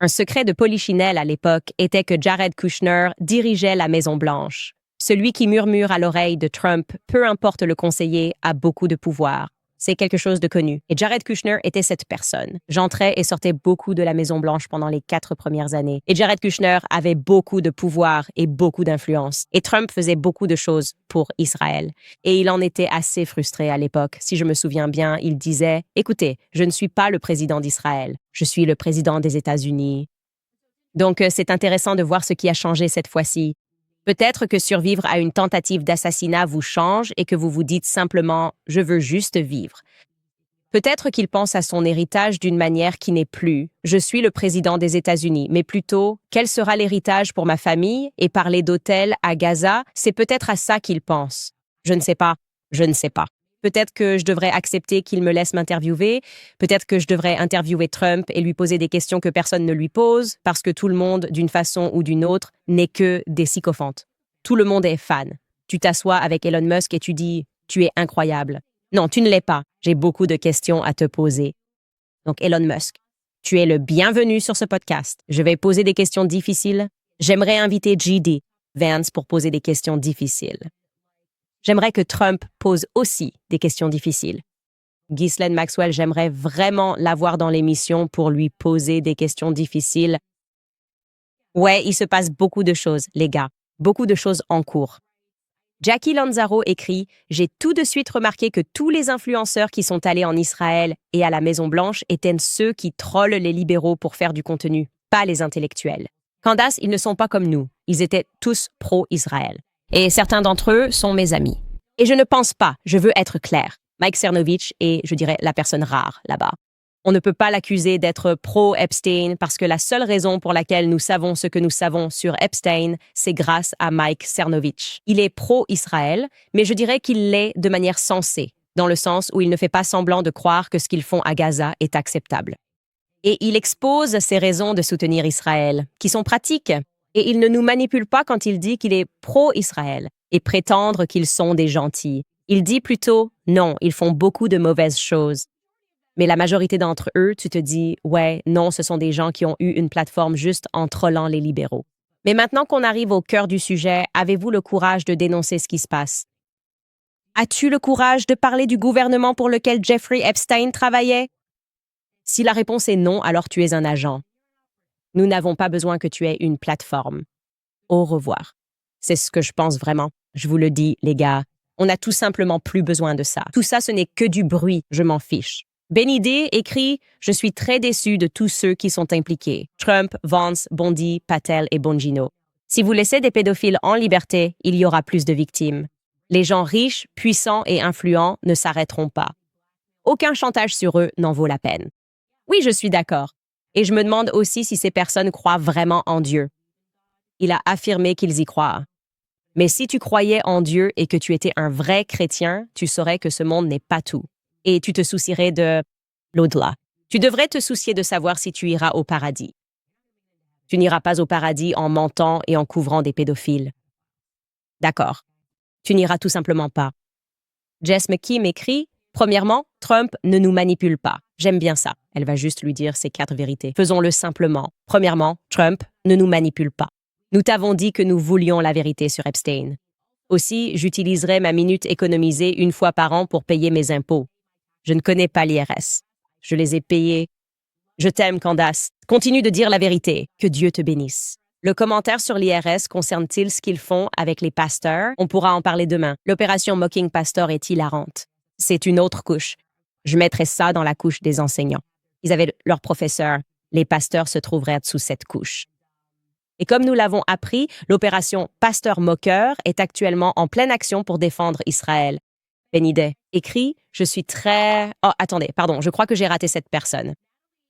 Un secret de Polichinelle à l'époque était que Jared Kushner dirigeait la Maison-Blanche. Celui qui murmure à l'oreille de Trump, peu importe le conseiller, a beaucoup de pouvoir. C'est quelque chose de connu. Et Jared Kushner était cette personne. J'entrais et sortais beaucoup de la Maison-Blanche pendant les 4 premières années. Et Jared Kushner avait beaucoup de pouvoir et beaucoup d'influence. Et Trump faisait beaucoup de choses pour Israël. Et il en était assez frustré à l'époque. Si je me souviens bien, il disait « Écoutez, je ne suis pas le président d'Israël. Je suis le président des États-Unis. » Donc, c'est intéressant de voir ce qui a changé cette fois-ci. Peut-être que survivre à une tentative d'assassinat vous change et que vous vous dites simplement « je veux juste vivre ». Peut-être qu'il pense à son héritage d'une manière qui n'est plus « je suis le président des États-Unis », mais plutôt « quel sera l'héritage pour ma famille ?» et parler d'hôtel à Gaza, c'est peut-être à ça qu'il pense. Je ne sais pas. Peut-être que je devrais accepter qu'il me laisse m'interviewer. Peut-être que je devrais interviewer Trump et lui poser des questions que personne ne lui pose, parce que tout le monde, d'une façon ou d'une autre, n'est que des sycophantes. Tout le monde est fan. Tu t'assois avec Elon Musk et tu dis « Tu es incroyable ». Non, tu ne l'es pas. J'ai beaucoup de questions à te poser. Donc, Elon Musk, tu es le bienvenu sur ce podcast. Je vais poser des questions difficiles. J'aimerais inviter J.D. Vance pour poser des questions difficiles. J'aimerais que Trump pose aussi des questions difficiles. Ghislaine Maxwell, j'aimerais vraiment l'avoir dans l'émission pour lui poser des questions difficiles. Ouais, il se passe beaucoup de choses, les gars. Beaucoup de choses en cours. Jackie Lanzaro écrit « J'ai tout de suite remarqué que tous les influenceurs qui sont allés en Israël et à la Maison-Blanche étaient ceux qui trollent les libéraux pour faire du contenu, pas les intellectuels. Candace, ils ne sont pas comme nous. Ils étaient tous pro-Israël. Et certains d'entre eux sont mes amis. Et je ne pense pas, je veux être clair, Mike Cernovich est, je dirais, la personne rare là-bas. On ne peut pas l'accuser d'être pro-Epstein parce que la seule raison pour laquelle nous savons ce que nous savons sur Epstein, c'est grâce à Mike Cernovich. Il est pro-Israël, mais je dirais qu'il l'est de manière sensée, dans le sens où il ne fait pas semblant de croire que ce qu'ils font à Gaza est acceptable. Et il expose ses raisons de soutenir Israël, qui sont pratiques. Et il ne nous manipule pas quand il dit qu'il est pro-Israël et prétendre qu'ils sont des gentils. Il dit plutôt « non, ils font beaucoup de mauvaises choses ». Mais la majorité d'entre eux, tu te dis « ouais, non, ce sont des gens qui ont eu une plateforme juste en trollant les libéraux ». Mais maintenant qu'on arrive au cœur du sujet, avez-vous le courage de dénoncer ce qui se passe? As-tu le courage de parler du gouvernement pour lequel Jeffrey Epstein travaillait? Si la réponse est non, alors tu es un agent. Nous n'avons pas besoin que tu aies une plateforme. Au revoir. C'est ce que je pense vraiment. Je vous le dis, les gars. On n'a tout simplement plus besoin de ça. Tout ça, ce n'est que du bruit. Je m'en fiche. Benny D écrit « Je suis très déçu de tous ceux qui sont impliqués. Trump, Vance, Bondi, Patel et Bongino. Si vous laissez des pédophiles en liberté, il y aura plus de victimes. Les gens riches, puissants et influents ne s'arrêteront pas. Aucun chantage sur eux n'en vaut la peine. » Oui, je suis d'accord. Et je me demande aussi si ces personnes croient vraiment en Dieu. Il a affirmé qu'ils y croient. Mais si tu croyais en Dieu et que tu étais un vrai chrétien, tu saurais que ce monde n'est pas tout. Et tu te soucierais de l'au-delà. Tu devrais te soucier de savoir si tu iras au paradis. Tu n'iras pas au paradis en mentant et en couvrant des pédophiles. D'accord. Tu n'iras tout simplement pas. Jess McKee m'écrit « Premièrement, Trump ne nous manipule pas. J'aime bien ça. » Elle va juste lui dire ses 4 vérités. Faisons-le simplement. Premièrement, Trump ne nous manipule pas. Nous t'avons dit que nous voulions la vérité sur Epstein. Aussi, j'utiliserai ma minute économisée 1 fois par an pour payer mes impôts. Je ne connais pas l'IRS. Je les ai payés. Je t'aime, Candace. Continue de dire la vérité. Que Dieu te bénisse. Le commentaire sur l'IRS concerne-t-il ce qu'ils font avec les pasteurs? On pourra en parler demain. L'opération Mocking Pastor est hilarante. C'est une autre couche. Je mettrai ça dans la couche des enseignants. Ils avaient leur professeur. Les pasteurs se trouveraient sous cette couche. Et comme nous l'avons appris, l'opération Pasteur Moqueur est actuellement en pleine action pour défendre Israël. Benidé écrit « Je suis très… » Oh, attendez, pardon, je crois que j'ai raté cette personne.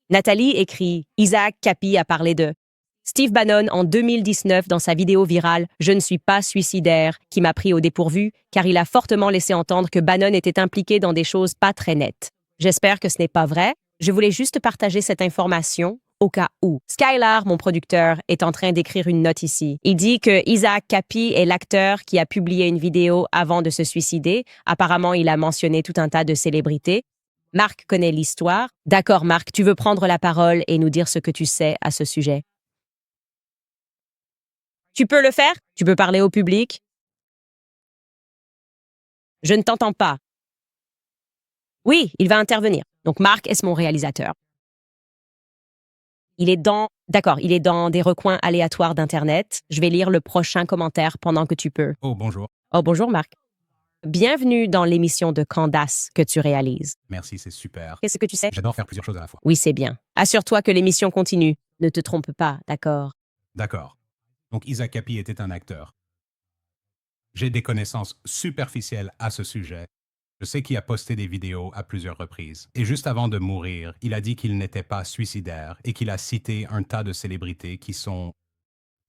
Nathalie écrit « Isaac Capi a parlé de… » Steve Bannon en 2019 dans sa vidéo virale « Je ne suis pas suicidaire » qui m'a pris au dépourvu car il a fortement laissé entendre que Bannon était impliqué dans des choses pas très nettes. J'espère que ce n'est pas vrai. Je voulais juste partager cette information au cas où. Skylar, mon producteur, est en train d'écrire une note ici. Il dit que Isaac Capi est l'acteur qui a publié une vidéo avant de se suicider. Apparemment, il a mentionné tout un tas de célébrités. Marc connaît l'histoire. D'accord, Marc, tu veux prendre la parole et nous dire ce que tu sais à ce sujet? Tu peux le faire? Tu peux parler au public? Je ne t'entends pas. Oui, il va intervenir. Donc, Marc est mon réalisateur. Il est dans des recoins aléatoires d'Internet. Je vais lire le prochain commentaire pendant que tu peux. Oh, bonjour. Oh, bonjour, Marc. Bienvenue dans l'émission de Candace que tu réalises. Merci, c'est super. Qu'est-ce que tu sais? J'adore faire plusieurs choses à la fois. Oui, c'est bien. Assure-toi que l'émission continue. Ne te trompe pas, d'accord? D'accord. Donc, Isaac Capi était un acteur. J'ai des connaissances superficielles à ce sujet. Je sais qu'il a posté des vidéos à plusieurs reprises. Et juste avant de mourir, il a dit qu'il n'était pas suicidaire et qu'il a cité un tas de célébrités qui sont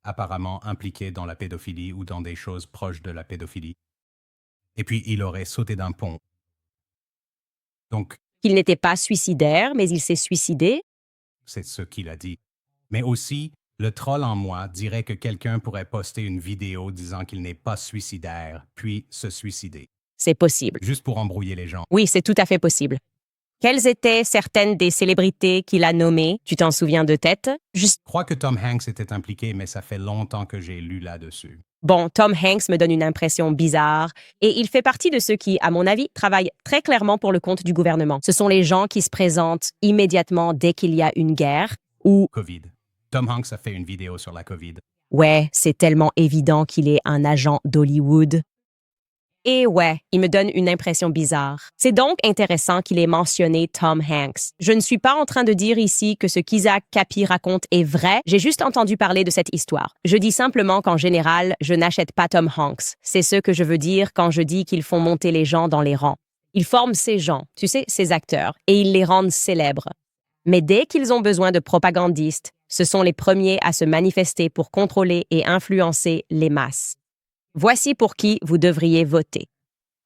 apparemment impliquées dans la pédophilie ou dans des choses proches de la pédophilie. Et puis, il aurait sauté d'un pont. Donc, qu'il n'était pas suicidaire, mais il s'est suicidé? C'est ce qu'il a dit. Mais aussi, le troll en moi dirait que quelqu'un pourrait poster une vidéo disant qu'il n'est pas suicidaire, puis se suicider. C'est possible. Juste pour embrouiller les gens. Oui, c'est tout à fait possible. Quelles étaient certaines des célébrités qu'il a nommées? Tu t'en souviens de tête? Je crois que Tom Hanks était impliqué, mais ça fait longtemps que j'ai lu là-dessus. Bon, Tom Hanks me donne une impression bizarre et il fait partie de ceux qui, à mon avis, travaillent très clairement pour le compte du gouvernement. Ce sont les gens qui se présentent immédiatement dès qu'il y a une guerre ou... COVID. Tom Hanks a fait une vidéo sur la COVID. Ouais, c'est tellement évident qu'il est un agent d'Hollywood. Et ouais, il me donne une impression bizarre. C'est donc intéressant qu'il ait mentionné Tom Hanks. Je ne suis pas en train de dire ici que ce qu'Isaac Capi raconte est vrai, j'ai juste entendu parler de cette histoire. Je dis simplement qu'en général, je n'achète pas Tom Hanks. C'est ce que je veux dire quand je dis qu'ils font monter les gens dans les rangs. Ils forment ces gens, tu sais, ces acteurs, et ils les rendent célèbres. Mais dès qu'ils ont besoin de propagandistes, ce sont les premiers à se manifester pour contrôler et influencer les masses. Voici pour qui vous devriez voter.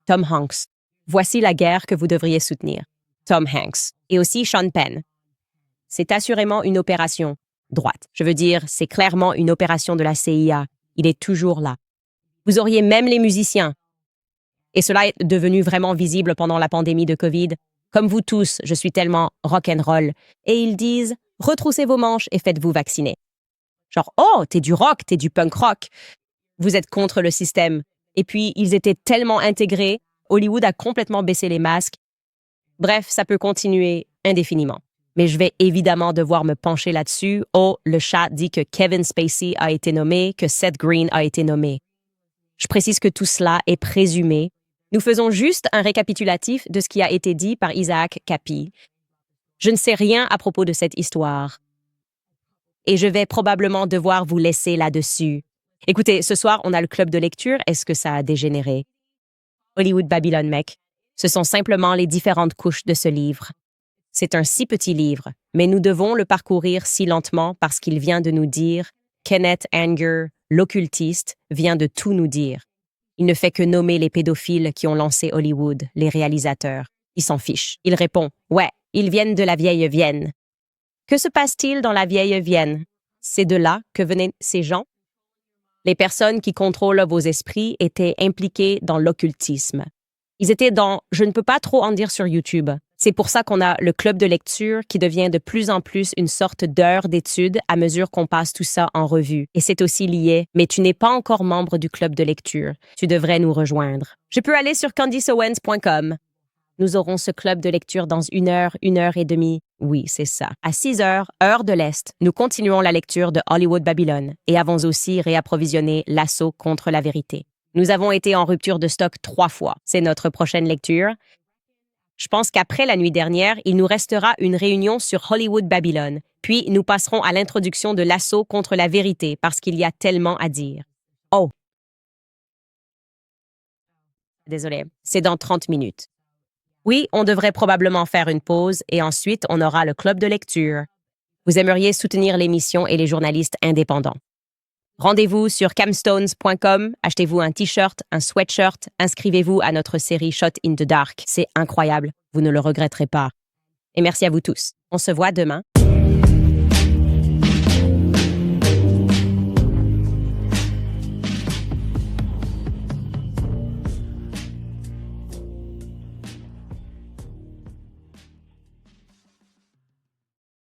Tom Hanks. Voici la guerre que vous devriez soutenir. Tom Hanks. Et aussi Sean Penn. C'est assurément une opération droite. Je veux dire, c'est clairement une opération de la CIA. Il est toujours là. Vous auriez même les musiciens. Et cela est devenu vraiment visible pendant la pandémie de COVID. Comme vous tous, je suis tellement rock'n'roll. Et ils disent, retroussez vos manches et faites-vous vacciner. Genre, oh, t'es du rock, t'es du punk rock. Vous êtes contre le système. Et puis, ils étaient tellement intégrés, Hollywood a complètement baissé les masques. Bref, ça peut continuer indéfiniment. Mais je vais évidemment devoir me pencher là-dessus. Oh, le chat dit que Kevin Spacey a été nommé, que Seth Green a été nommé. Je précise que tout cela est présumé. Nous faisons juste un récapitulatif de ce qui a été dit par Isaac Capi. Je ne sais rien à propos de cette histoire. Et je vais probablement devoir vous laisser là-dessus. Écoutez, ce soir, on a le club de lecture. Est-ce que ça a dégénéré? Hollywood Babylon, mec. Ce sont simplement les différentes couches de ce livre. C'est un si petit livre, mais nous devons le parcourir si lentement parce qu'il vient de nous dire Kenneth Anger, l'occultiste, vient de tout nous dire. Il ne fait que nommer les pédophiles qui ont lancé Hollywood, les réalisateurs. Il s'en fiche. Il répond « Ouais, ils viennent de la vieille Vienne. » Que se passe-t-il dans la vieille Vienne? C'est de là que venaient ces gens? Les personnes qui contrôlent vos esprits étaient impliquées dans l'occultisme. Ils étaient dans « je ne peux pas trop en dire sur YouTube ». C'est pour ça qu'on a le club de lecture qui devient de plus en plus une sorte d'heure d'étude à mesure qu'on passe tout ça en revue. Et c'est aussi lié, mais tu n'es pas encore membre du club de lecture. Tu devrais nous rejoindre. Je peux aller sur candiceowens.com. Nous aurons ce club de lecture dans 1 heure, 1 heure et demie. Oui, c'est ça. À 6 heures, heure de l'Est, nous continuons la lecture de Hollywood Babylon et avons aussi réapprovisionné l'assaut contre la vérité. Nous avons été en rupture de stock 3 fois. C'est notre prochaine lecture. Je pense qu'après la nuit dernière, il nous restera une réunion sur Hollywood Babylon. Puis nous passerons à l'introduction de l'assaut contre la vérité parce qu'il y a tellement à dire. Oh. Désolé, c'est dans 30 minutes. Oui, on devrait probablement faire une pause et ensuite on aura le club de lecture. Vous aimeriez soutenir l'émission et les journalistes indépendants. Rendez-vous sur camstones.com, achetez-vous un t-shirt, un sweatshirt, inscrivez-vous à notre série Shot in the Dark. C'est incroyable, vous ne le regretterez pas. Et merci à vous tous. On se voit demain.